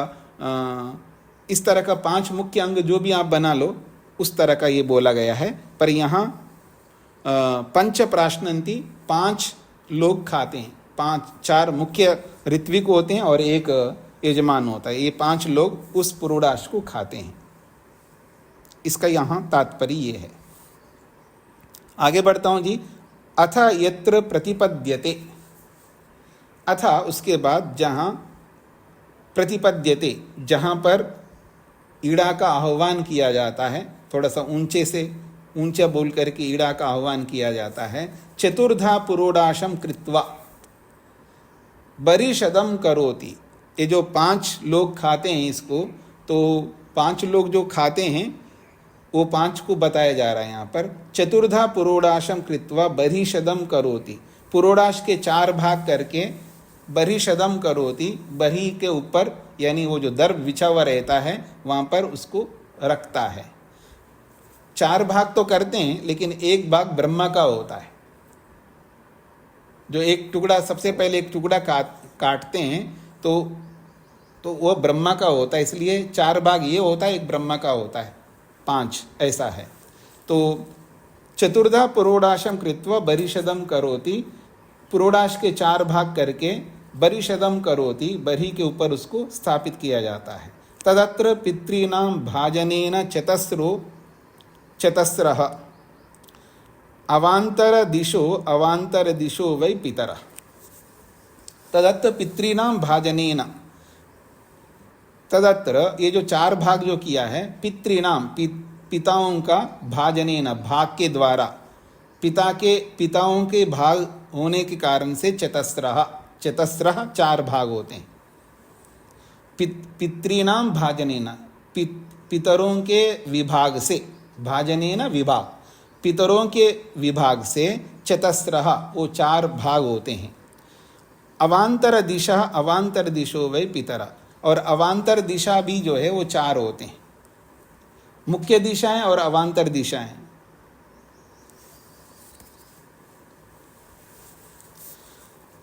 इस तरह का 5 मुख्य अंग जो भी आप बना लो उस तरह का ये बोला गया है। पर यहाँ पंच प्राश्नन्ति, 5 लोग खाते हैं। 4 मुख्य ऋत्विक होते हैं और एक यजमान होता है। ये 5 लोग उस पुरोडाश को खाते हैं। इसका यहाँ तात्पर्य ये है। आगे बढ़ता हूँ जी। अथ यत्र प्रतिपद्यते, अथा उसके बाद जहाँ प्रतिपद्यते, जहाँ पर ईड़ा का आह्वान किया जाता है, थोड़ा सा ऊंचे से ऊंचा बोल करके ईड़ा का आह्वान किया जाता है। चतुर्धा पुरोडाशम कृत्वा बरिशदम करोति, ये जो 5 लोग खाते हैं इसको, तो 5 लोग जो खाते हैं वो 5 को बताया जा रहा है यहाँ पर। चतुर्धा पुरोडाशम कृत्वा बरिशदम करोति, पुरोडाश के 4 भाग करके बरिशदम करोति, बरी के ऊपर यानी वो जो दर्भ बिछा हुआ रहता है वहाँ पर उसको रखता है। 4 भाग तो करते हैं लेकिन एक भाग ब्रह्मा का होता है। जो एक टुकड़ा, सबसे पहले एक टुकड़ा काटते हैं तो वो ब्रह्मा का होता है, इसलिए 4 भाग ये होता है, एक ब्रह्मा का होता है, 5 ऐसा है। तो चतुर्धा पुरोडाशम कृत्वा बरिशदम करोति, पुरोडाश के 4 भाग करके बरिशदम करोति, बरी के ऊपर उसको स्थापित किया जाता है। तदत्र पितॄणां भाजनेन चतस्रः अवांतर दिशो वै पितरः। तदत्र पितॄणां भाजनेन, तदत्र ये जो 4 भाग जो किया है, पितॄणां पिताओं का, भाजनेन भाग के द्वारा, पिताओं के भाग होने के कारण से चतस्रः 4 भाग होते हैं। पितॄणां भाजनेन, पितरों के विभाग से, भाजनेन विभाग, पितरों के विभाग से चतस्रः वो 4 भाग होते हैं। अवांतर दिशो वै पितरः, और अवांतर दिशा भी जो है वो 4 होते हैं। मुख्य दिशाएं और अवांतर दिशाएं।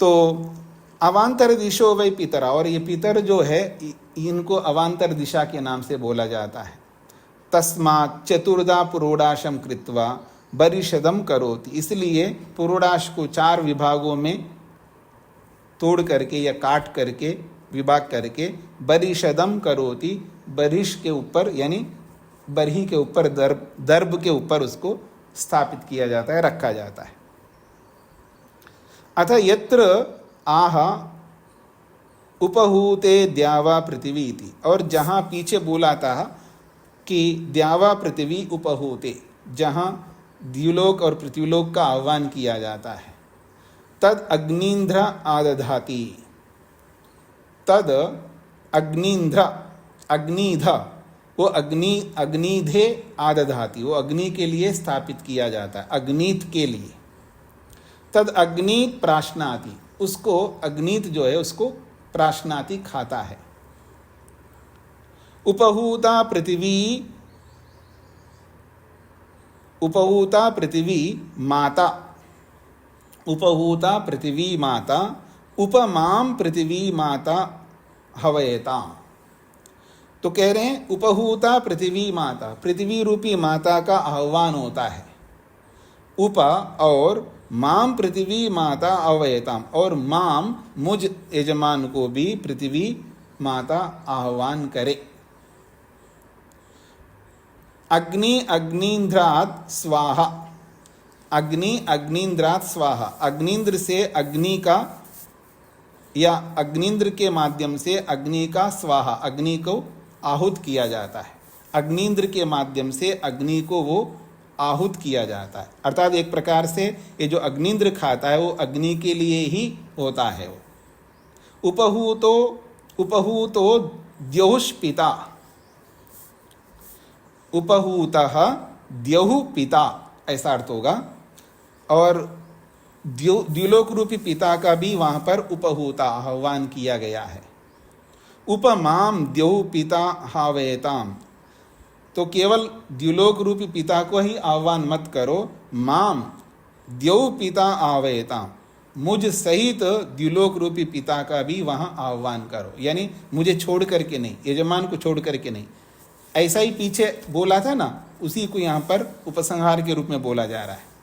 तो अवांतर दिशो वै पितरा, और ये पितर जो है इनको अवांतर दिशा के नाम से बोला जाता है। तस्मात् चतुर्धा पुरोडाशम कृत्वा बरिशदम करोति, इसलिए पुरोडाश को 4 विभागों में तोड़ करके या काट करके विभाग करके बरिशदम करोति, बरिश के ऊपर यानी बरही के ऊपर, दर्भ के ऊपर उसको स्थापित किया जाता है, रखा जाता है। अथ यत्र आह उपहूते द्यावा पृथ्वी इति, और जहाँ पीछे बोला था कि द्यावा पृथ्वी उपहूते, जहाँ द्युलोक और पृथ्वीलोक का आह्वान किया जाता है, तद अग्नींद्र आदधाति, तद अग्नींद्र, अग्निध, वो अग्निधे आदधाति, वो अग्नि के लिए स्थापित किया जाता है, अग्नित के लिए। तद अग्नित प्राश्नाति, उसको अग्नित जो है उसको प्राश्नाति खाता है। उपहूता पृथ्वी माता, उपहूता पृथ्वी माता उपमाम पृथ्वी माता हवयता। तो कह रहे हैं उपहूता पृथ्वी माता, पृथ्वी रूपी माता का आह्वान होता है। उप और माम पृथ्वी माता अवयताम, और माम मुझ यजमान को भी पृथ्वी माता आह्वान करे। अग्नि अग्निंद्रात स्वाहा, अग्नि अग्निंद्रात स्वाहा, अग्निंद्र से अग्नि का या अग्निंद्र के माध्यम से अग्नि का स्वाहा, अग्नि को आहुत किया जाता है। अग्निंद्र के माध्यम से अग्नि को वो आहुत किया जाता है, अर्थात एक प्रकार से ये जो अग्निंद्र खाता है वो अग्नि के लिए ही होता है। वो उपहूतो द्यौः पिता, उपहूतः द्यौः पिता, ऐसा अर्थ होगा। और द्युलोक रूपी पिता का भी वहां पर उपहूता आह्वान किया गया है। उपमाम द्यौः पिता हावयताम, तो केवल द्युलोक रूपी पिता को ही आह्वान मत करो, माम द्यौः पिता आह्वयताम, मुझ सहित द्युलोक रूपी पिता का भी वहां आह्वान करो, यानी मुझे छोड़ करके नहीं, यजमान को छोड़ करके नहीं। ऐसा ही पीछे बोला था ना, उसी को यहाँ पर उपसंहार के रूप में बोला जा रहा है।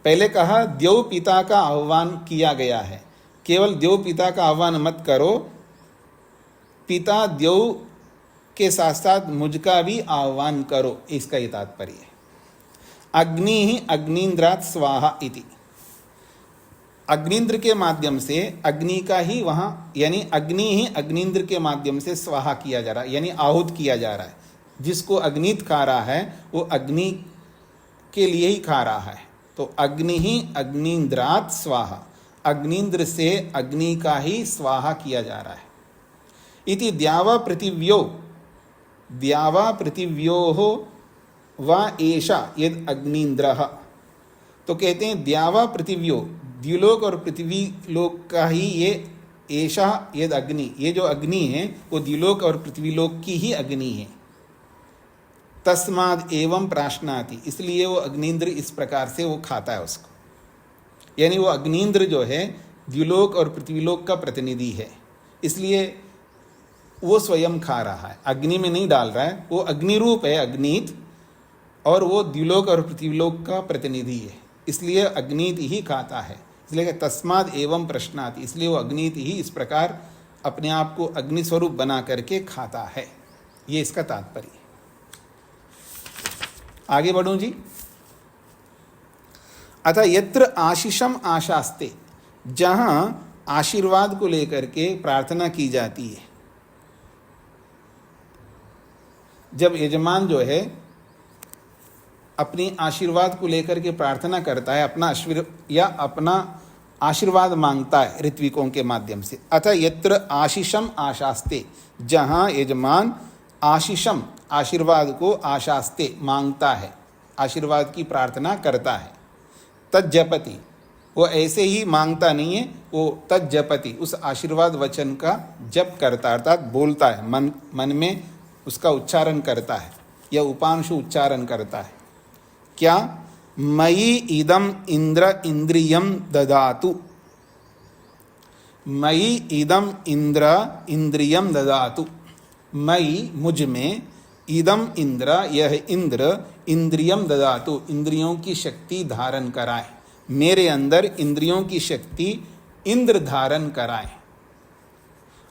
पहले कहा द्यौः पिता का आह्वान किया गया है, केवल द्यौः पिता का आह्वान मत करो, पिता द्यौः के साथ साथ मुझका भी आह्वान करो, इसका ये तात्पर्य है। अग्नि ही अग्निंद्रात स्वाहा इति, अग्निंद्र के माध्यम से अग्नि का ही वहां, यानी अग्नि ही अग्निंद्र के माध्यम से स्वाहा किया जा रहा है, यानी आहुत किया जा रहा है। जिसको अग्नित खा रहा है वो अग्नि के लिए ही खा रहा है। तो अग्नि ही अग्निंद्रात स्वाहा, अग्निंद्र से अग्नि का ही स्वाहा किया जा रहा है। इति द्यावा पृथिव्यो, द्यावा पृथिव्योः वा एषा यद अग्निंद्रः, तो कहते हैं द्यावा पृथिव्यो, द्युलोक और पृथ्वी लोक का ही ये एषा यद अग्नि, ये जो अग्नि है वो द्युलोक और पृथ्वीलोक की ही अग्नि है। तस्माद एवं प्राश्नाति, इसलिए वो अग्निंद्र इस प्रकार से वो खाता है उसको, यानी वो अग्निंद्र जो है द्युलोक और पृथ्वीलोक का प्रतिनिधि है, इसलिए वो स्वयं खा रहा है, अग्नि में नहीं डाल रहा है। वो अग्नि रूप है अग्नित, और वो द्युलोक और पृथ्वीलोक का प्रतिनिधि है, इसलिए अग्नित ही खाता है। इसलिए तस्माद एवं प्रश्नाति, इसलिए वो अग्नित ही इस प्रकार अपने आप को अग्नि स्वरूप बना करके खाता है, ये इसका तात्पर्य है। आगे बढ़ूं जी। अतः यत्र आशीषम आशास्ते, जहां आशीर्वाद को लेकर के प्रार्थना की जाती है, जब यजमान जो है अपनी आशीर्वाद को लेकर के प्रार्थना करता है, अपना आशीर्वाद मांगता है ऋत्विकों के माध्यम से। अतः यत्र आशीषम आशास्ते, जहाँ यजमान आशीषम आशीर्वाद को आशास्ते मांगता है, आशीर्वाद की प्रार्थना करता है, तज्जपति, वो ऐसे ही मांगता नहीं है, वो तज्जपति उस आशीर्वाद वचन का जप करता है, अर्थात बोलता है, मन में उसका उच्चारण करता है या उपांशु उच्चारण करता है। क्या? मयि इदम इंद्र इंद्रियम ददातु, मयि इदम इंद्र इंद्रियम ददातु, मयि मुझ में, इदम इंद्र यह इंद्र, इंद्रियम ददातु इंद्रियों की शक्ति धारण कराए, मेरे अंदर इंद्रियों की शक्ति इंद्र धारण कराए।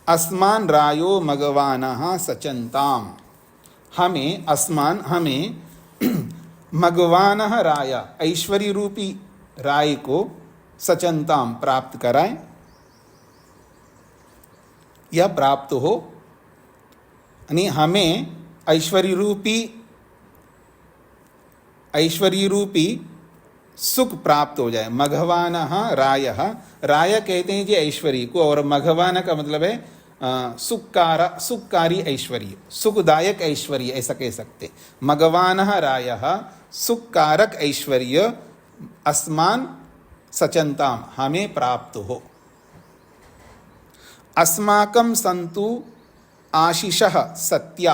अस्मान रायो मगवानः सचंताम, हमें अस्मान, हमें मगवानः राय, ऐश्वर्य रूपी राय को सचंताम प्राप्त कराएं या प्राप्त हो, यानी हमें ऐश्वर्य रूपी सुख प्राप्त हो जाए। मघवानः रायः, राय कहते हैं जी ऐश्वर्य को, और मघवान का मतलब है सुखकारी ऐश्वर्य, सुखदायक ऐश्वर्य ऐसा कह सकते। मघवानः रायः सुखकारक ऐश्वर्य अस्मान सचंताम हमें प्राप्त हो। अस्माकं सन्तु आशीषः सत्या,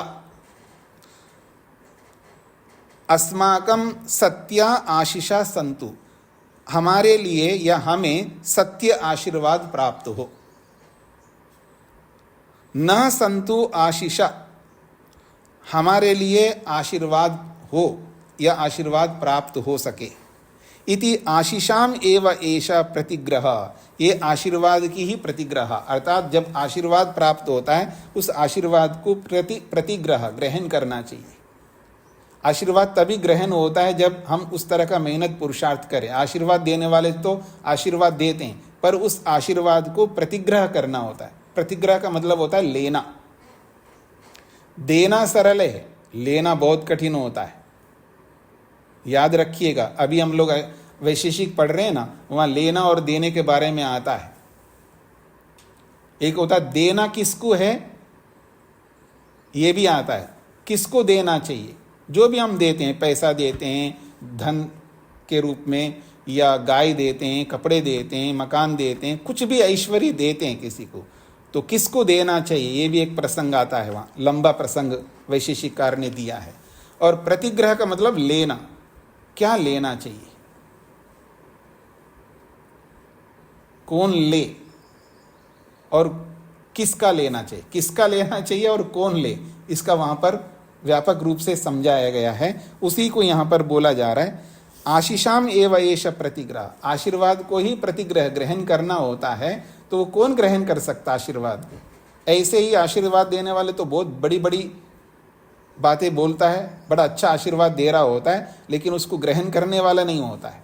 अस्माकं सत्या आशीषा सन्तु, हमारे लिए या हमें सत्य आशीर्वाद प्राप्त हो। न सन्तु आशीषा, हमारे लिए आशीर्वाद हो या आशीर्वाद प्राप्त हो सके। इति आशीषाम एव एषा प्रतिग्रह, ये आशीर्वाद की ही प्रतिग्रह, अर्थात जब आशीर्वाद प्राप्त होता है उस आशीर्वाद को प्रतिग्रह ग्रहण करना चाहिए। आशीर्वाद तभी ग्रहण होता है जब हम उस तरह का मेहनत पुरुषार्थ करें। आशीर्वाद देने वाले तो आशीर्वाद देते हैं, पर उस आशीर्वाद को प्रतिग्रह करना होता है। प्रतिग्रह का मतलब होता है लेना। देना सरल है, लेना बहुत कठिन होता है। याद रखिएगा, अभी हम लोग वैशेषिक पढ़ रहे हैं ना, वहाँ लेना और देने के बारे में आता है। एक होता है देना किसको है, ये भी आता है किसको देना चाहिए। जो भी हम देते हैं, पैसा देते हैं धन के रूप में, या गाय देते हैं, कपड़े देते हैं, मकान देते हैं, कुछ भी ऐश्वर्य देते हैं किसी को, तो किसको देना चाहिए, ये भी एक प्रसंग आता है। वहाँ लंबा प्रसंग वैशेषिककार ने दिया है। और प्रतिग्रह का मतलब लेना, क्या लेना चाहिए, कौन ले और किसका लेना चाहिए, किसका लेना चाहिए और कौन ले, इसका वहाँ पर व्यापक रूप से समझाया गया है। उसी को यहाँ पर बोला जा रहा है। आशीषाम एव एष प्रतिग्रह, आशीर्वाद को ही प्रतिग्रह ग्रहण करना होता है। तो वो कौन ग्रहण कर सकता आशीर्वाद को? ऐसे ही आशीर्वाद देने वाले तो बहुत बड़ी बड़ी बातें बोलता है, बड़ा अच्छा आशीर्वाद दे रहा होता है, लेकिन उसको ग्रहण करने वाला नहीं होता है।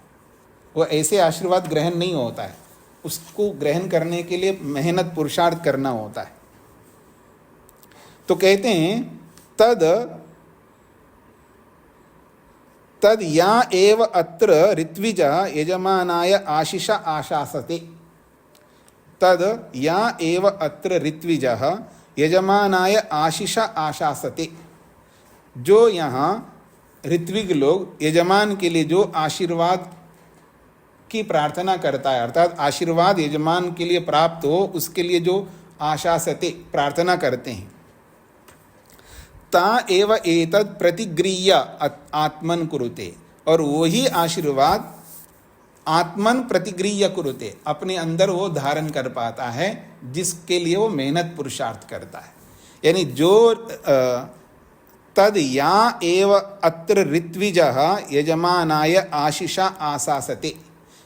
वो ऐसे आशीर्वाद ग्रहण नहीं होता है, उसको ग्रहण करने के लिए मेहनत पुरुषार्थ करना होता है। तो कहते हैं तद या एव अत्र ऋत्विजः यजमानाय आशीषा आशासते। तद या एव अत्र ऋत्विजः यजमानाय आशीषा आशासते, जो यहाँ ऋत्विक लोग यजमान के लिए जो आशीर्वाद की प्रार्थना करता है, अर्थात आशीर्वाद यजमान के लिए प्राप्त हो, उसके लिए जो आशासते प्रार्थना करते हैं। ता एव एतद प्रतिगृह्य आत्मन कुरुते, और वही आशीर्वाद आत्मन प्रतिगृह्य कुरुते, अपने अंदर वो धारण कर पाता है जिसके लिए वो मेहनत पुरुषार्थ करता है। यानी जो तद या एव अत्र ऋत्विजः यजमानाय आशीषा आशासते,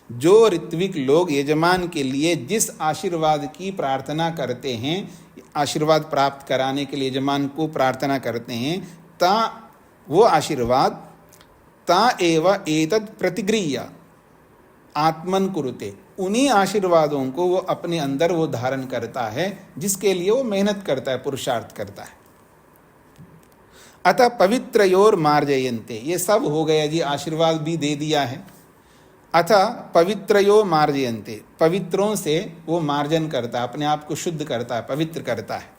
जो ऋत्विक लोग यजमान के लिए जिस आशीर्वाद की प्रार्थना करते हैं, आशीर्वाद प्राप्त कराने के लिए यजमान को प्रार्थना करते हैं, ता वो आशीर्वाद ता एव एतद प्रतिगृह्य आत्मन कुरुते, उन्हीं आशीर्वादों को वो अपने अंदर वो धारण करता है जिसके लिए वो मेहनत करता है, पुरुषार्थ करता है। अतः पवित्रयोर मार्जयन्ते, ये सब हो गया जी, आशीर्वाद भी दे दिया है। अतः पवित्रयो मार्जयन्ते, पवित्रों से वो मार्जन करता है, अपने आप को शुद्ध करता है, पवित्र करता है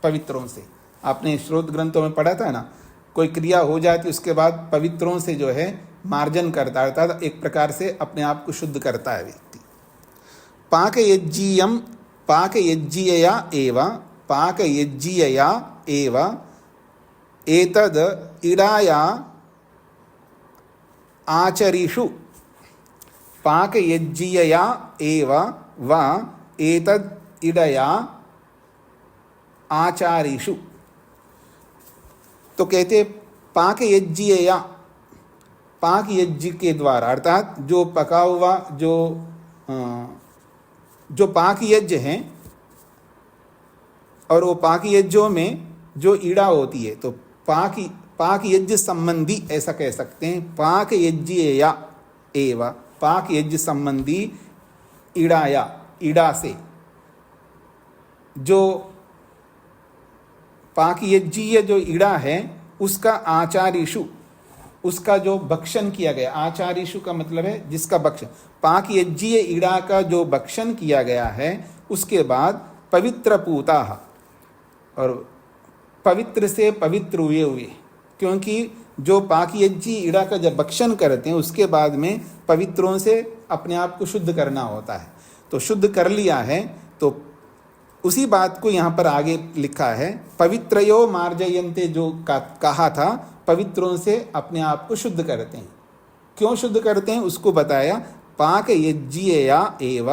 पवित्रों से। आपने स्रोत ग्रंथों में पढ़ा था ना, कोई क्रिया हो जाती उसके बाद पवित्रों से जो है मार्जन करता है, अर्थात एक प्रकार से अपने आप को शुद्ध करता है व्यक्ति। पाकयज्जीयया एव एतद इडाया आचरिषु, पाकयज्जीयया एव वा एतद इडया आचारिषु। तो कहते पाकयज्जीयया, पाक यज्ञ के द्वारा, अर्थात जो पका हुआ जो पाक यज्ञ हैं, और वो पाक यज्ञों में जो ईड़ा होती है, तो पाक यज्ञ संबंधी ऐसा कह सकते हैं। पाक यज्ञेया एव, पाक यज्ञ संबंधी ईड़ाया, ईड़ा से, जो पाक यज्ञीय जो ईड़ा है उसका आचार्यशु, उसका जो भक्षण किया गया, आचार्यशु का मतलब है जिसका भक्षण, पाक यज्ञीय ईड़ा का जो भक्षण किया गया है उसके बाद पवित्र पूता, और पवित्र से पवित्र हुए, क्योंकि जो पाक यज्ञी ईड़ा का जब भक्षण करते हैं उसके बाद में पवित्रों से अपने आप को शुद्ध करना होता है। तो शुद्ध कर लिया है तो उसी बात को यहाँ पर आगे लिखा है, पवित्रयो मार्जयन्ते, जो कहा था पवित्रों से अपने आप को शुद्ध करते हैं। क्यों शुद्ध करते हैं उसको बताया, पाक यज्ञेया एव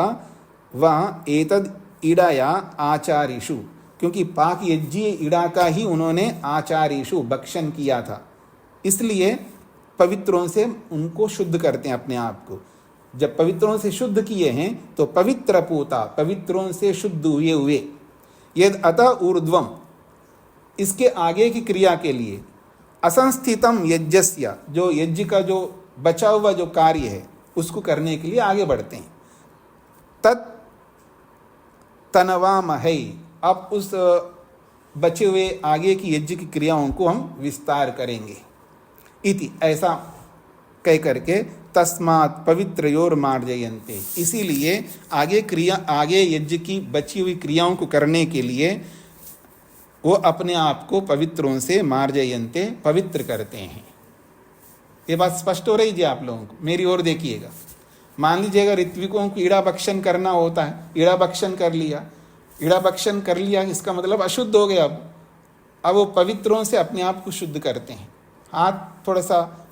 व एतद ईड़ाया आचार्येषु, क्योंकि पाक यज्ञीय ईड़ा का ही उन्होंने आचार्येषु भक्षण किया था, इसलिए पवित्रों से उनको शुद्ध करते हैं अपने आप को। जब पवित्रों से शुद्ध किए हैं तो पवित्र पूता, पवित्रों से शुद्ध हुए। यद अतः ऊर्ध्वम, इसके आगे की क्रिया के लिए, असंस्थितम यज्ञस्य, जो यज्ञ का जो बचा हुआ जो कार्य है उसको करने के लिए आगे बढ़ते हैं। तत् तनवामहै, अब उस बचे हुए आगे की यज्ञ की क्रियाओं को हम विस्तार करेंगे। इति, ऐसा कह करके तस्मात् पवित्रयोर मार्जयन्ते, इसीलिए आगे यज्ञ की बची हुई क्रियाओं को करने के लिए वो अपने आप को पवित्रों से मार्जयन्ते, पवित्र करते हैं। ये बात स्पष्ट हो रही जी आप लोगों को? मेरी ओर देखिएगा। मान लीजिएगा ऋत्विकों को ईड़ा भक्षण करना होता है, ईड़ा भक्षण कर लिया, ईड़ा भक्षण कर लिया, इसका मतलब अशुद्ध हो गया। अब वो पवित्रों से अपने आप को शुद्ध करते हैं, हाथ थोड़ा सा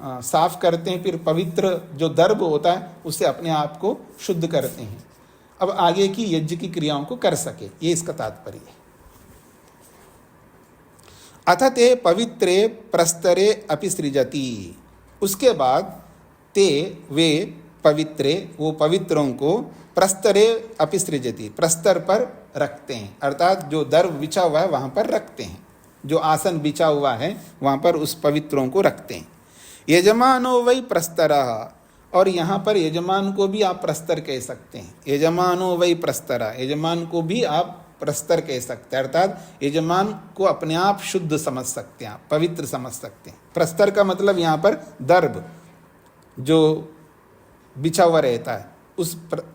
साफ करते हैं, फिर पवित्र जो दर्भ होता है उससे अपने आप को शुद्ध करते हैं, अब आगे की यज्ञ की क्रियाओं को कर सके, ये इसका तात्पर्य है। अथ ते पवित्रे प्रस्तरे अपि सृजति, उसके बाद ते वे पवित्रे, वो पवित्रों को प्रस्तरे अपि सृजति, प्रस्तर पर रखते हैं, अर्थात जो दर्भ बिछा हुआ है वहाँ पर रखते हैं, जो आसन बिछा हुआ है वहाँ पर उस पवित्रों को रखते हैं। यजमानो वै प्रस्तरः, और यहाँ पर यजमान को भी आप प्रस्तर कह सकते हैं। यजमानो वै प्रस्तरः, यजमान को भी आप प्रस्तर कह सकते हैं, अर्थात यजमान को अपने आप शुद्ध समझ सकते हैं, पवित्र समझ सकते हैं। प्रस्तर का मतलब यहाँ पर दर्भ जो बिछा हुआ रहता है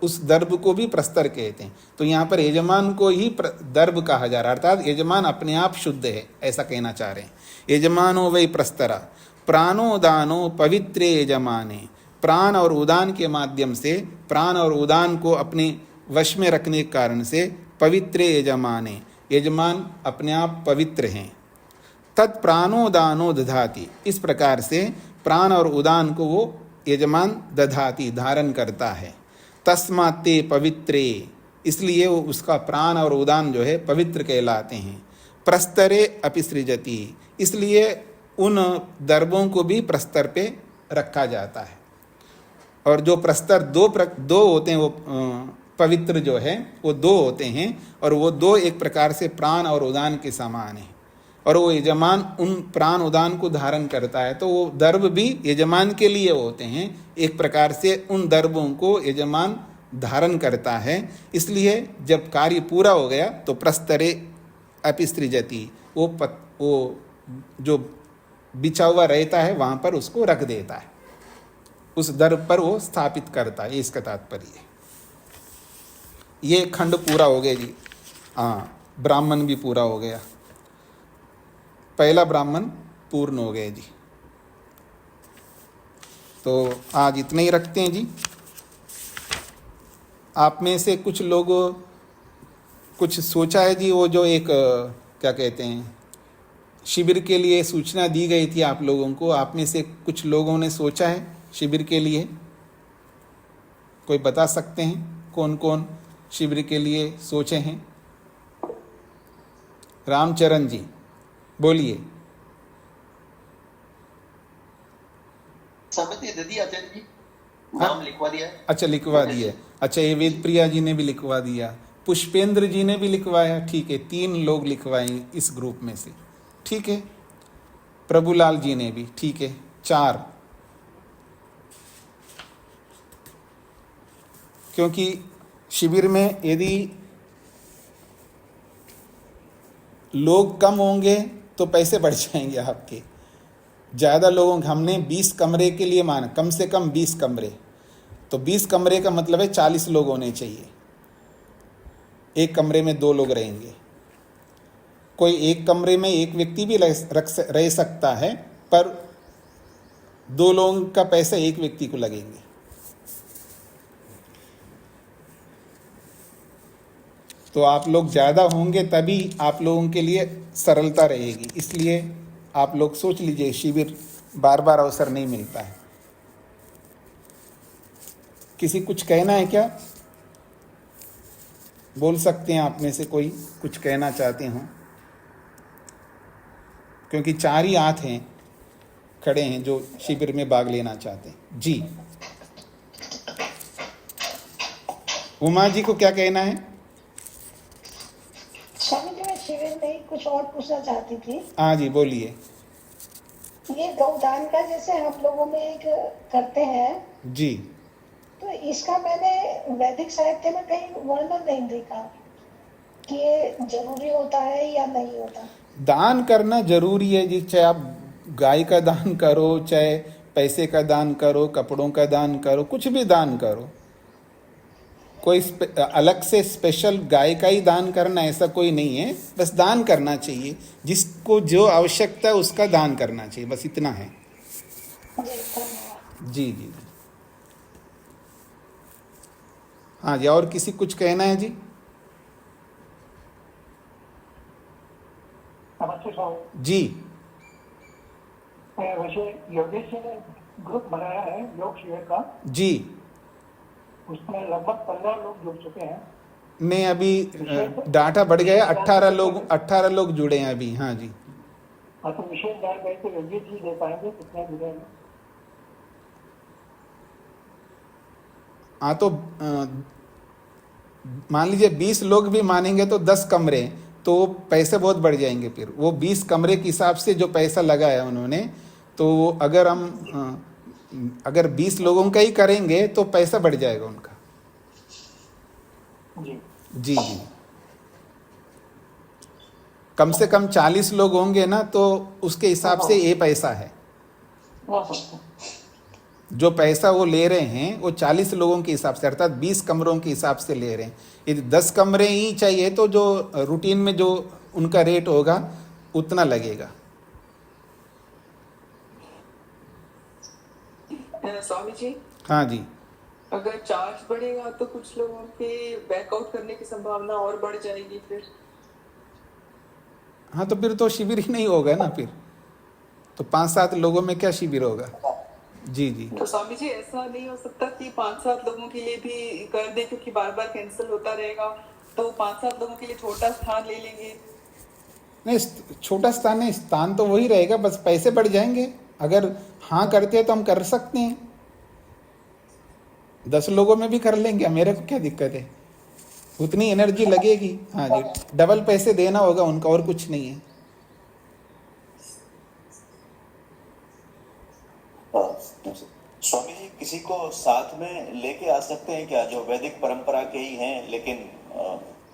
उस दर्भ को भी प्रस्तर कहते हैं। तो यहाँ पर यजमान को ही दर्भ कहा जा रहा है, अर्थात यजमान अपने आप शुद्ध है, ऐसा कहना चाह रहे हैं। यजमानो वै प्रस्तरा प्राणोदानो पवित्रे यजमाने, प्राण और उदान के माध्यम से, प्राण और उदान को अपने वश में रखने के कारण से पवित्रे यजमाने, यजमान अपने आप पवित्र हैं। तत् प्राणोदानो दधाति, इस प्रकार से प्राण और उदान को वो यजमान दधाति, धारण करता है। तस्मात् ते पवित्रे, इसलिए वो उसका प्राण और उदान जो है पवित्र कहलाते हैं। प्रस्तरे अपि सृजति, इसलिए उन दर्भों को भी प्रस्तर पे रखा जाता है। और जो प्रस्तर दो होते हैं, वो पवित्र जो है वो दो होते हैं, और वो दो एक प्रकार से प्राण और उदान के समान है, और वो यजमान उन प्राण उदान को धारण करता है। तो वो दर्भ भी यजमान के लिए होते हैं, एक प्रकार से उन दर्भों को यजमान धारण करता है। इसलिए जब कार्य पूरा हो गया तो प्रस्तरे अपि सृजति, वो जो बिछा हुआ रहता है वहाँ पर उसको रख देता है, उस दर्भ पर वो स्थापित करता है, ये इसका तात्पर्य है। ये खंड पूरा हो गया जी। हाँ, ब्राह्मण भी पूरा हो गया, पहला ब्राह्मण पूर्ण हो गया जी। तो आज इतने ही रखते हैं जी। आप में से कुछ लोग कुछ सोचा है जी, वो जो एक क्या कहते हैं शिविर के लिए सूचना दी गई थी आप लोगों को, आप में से कुछ लोगों ने सोचा है शिविर के लिए? कोई बता सकते हैं कौन कौन शिविर के लिए सोचे हैं? रामचरण जी बोलिए। सहमति दे दी आचार्य जी, नाम लिखवा दिया। अच्छा, लिखवा दिया। अच्छा, ये वेद प्रिया जी ने भी लिखवा दिया, पुष्पेंद्र जी ने भी लिखवाया। ठीक है, 3 लोग लिखवाएं इस ग्रुप में से। ठीक है, प्रभुलाल जी ने भी, ठीक है। 4, क्योंकि शिविर में यदि लोग कम होंगे तो पैसे बढ़ जाएंगे आपके। ज़्यादा लोगों, हमने 20 कमरे के लिए माना, कम से कम 20 कमरे, तो 20 कमरे का मतलब है 40 लोग होने चाहिए। एक कमरे में 2 लोग रहेंगे। कोई एक कमरे में एक व्यक्ति भी रह सकता है, पर 2 लोगों का पैसा एक व्यक्ति को लगेंगे। तो आप लोग ज़्यादा होंगे तभी आप लोगों के लिए सरलता रहेगी। इसलिए आप लोग सोच लीजिए, शिविर बार बार अवसर नहीं मिलता है। किसी कुछ कहना है क्या? बोल सकते हैं आप में से कोई कुछ कहना चाहते हो, क्योंकि 4 ही हाथ हैं खड़े हैं जो शिविर में भाग लेना चाहते हैं। जी, उमा जी को क्या कहना है? स्वामी जी, मैं शिविर में कुछ और पूछना चाहती थी। हाँ जी, बोलिए। ये गौदान का जैसे हम लोगों में एक करते हैं जी, तो इसका मैंने वैदिक साहित्य में कहीं वर्णन नहीं देखा कि ये जरूरी होता है या नहीं होता। दान करना जरूरी है जी। चाहे आप गाय का दान करो, चाहे पैसे का दान करो, कपड़ों का दान करो, कुछ भी दान करो। कोई अलग से स्पेशल गाय का ही दान करना ऐसा कोई नहीं है। बस दान करना चाहिए, जिसको जो आवश्यकता है उसका दान करना चाहिए, बस इतना है। जी, धन्यवाद। जी जी। हाँ जी, और किसी कुछ कहना है जी? नमस्ते स्वामी जी वैसे योगेश जी ने ग्रुप बनाया है योग शिविर का, जी। उसमें लगभग 15 लोग जुड़ चुके हैं। नहीं, अभी डाटा बढ़ गया, 18 लोग जुड़े हैं अभी। हाँ जी। हाँ, तो विशेष जानकारी तो योगेश जी दे पाएंगे कितने जुड़े हैं? हाँ, तो मान लीजिए 20 लोग भी मानेंगे तो 10 कमरे, तो पैसे बहुत बढ़ जाएंगे। फिर वो 20 कमरे के हिसाब से जो पैसा लगाया उन्होंने, तो अगर 20 लोगों का ही करेंगे तो पैसा बढ़ जाएगा उनका। जी जी जी। कम से कम 40 लोग होंगे ना, तो उसके हिसाब से ये पैसा है। जो पैसा वो ले रहे हैं वो 40 लोगों के हिसाब से, अर्थात 20 कमरों के हिसाब से ले रहे हैं। यदि 10 कमरे ही चाहिए तो जो रूटीन में जो उनका रेट होगा उतना लगेगा। स्वामी जी, हाँ जी। अगर चार्ज बढ़ेगा तो कुछ लोगों के बैकआउट करने की संभावना और बढ़ जाएगी फिर। हाँ, तो फिर तो शिविर ही नहीं होगा ना। फिर तो 5-7 लोगों में क्या शिविर होगा? जी जी। तो स्वामी जी, ऐसा नहीं हो सकता कि 5-7 लोगों के लिए भी कर दे, क्योंकि बार बार कैंसिल होता रहेगा, तो 5-7 लोगों के लिए छोटा स्थान ले लेंगे। नहीं, छोटा स्थान नहीं, स्थान तो वही रहेगा, बस पैसे बढ़ जाएंगे। अगर हाँ करते हैं तो हम कर सकते हैं, 10 लोगों में भी कर लेंगे, मेरे को क्या दिक्कत है। उतनी एनर्जी लगेगी। हाँ जी, डबल पैसे देना होगा उनका, और कुछ नहीं है। स्वामी जी, किसी को साथ में लेके आ सकते हैं क्या, जो वैदिक परंपरा के ही हैं लेकिन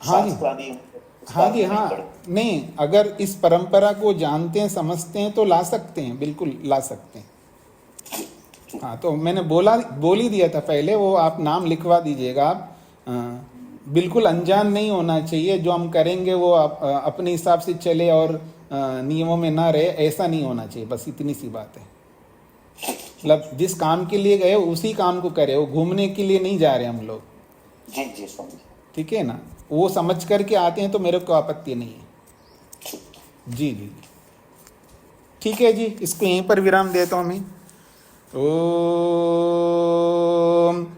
हाँ जी, हाँ जी, हाँ। नहीं, अगर इस परंपरा को जानते हैं, समझते हैं तो ला सकते हैं, बिल्कुल ला सकते हैं। हाँ, तो मैंने बोल ही दिया था पहले, वो आप नाम लिखवा दीजिएगा। आप बिल्कुल अनजान नहीं होना चाहिए। जो हम करेंगे वो अपने हिसाब से चले और नियमों में ना रहे, ऐसा नहीं होना चाहिए। बस इतनी सी बात है। मतलब जिस काम के लिए गए उसी काम को करे, वो घूमने के लिए नहीं जा रहे हम लोग। जी जी स्वामी, ठीक है ना। वो समझ करके आते हैं तो मेरे को आपत्ति नहीं है। जी जी, ठीक है जी, इसको यहीं पर विराम देता हूँ मैं। ओम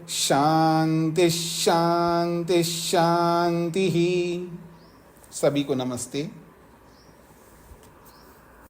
शांति शांति शांति ही। सभी को नमस्ते।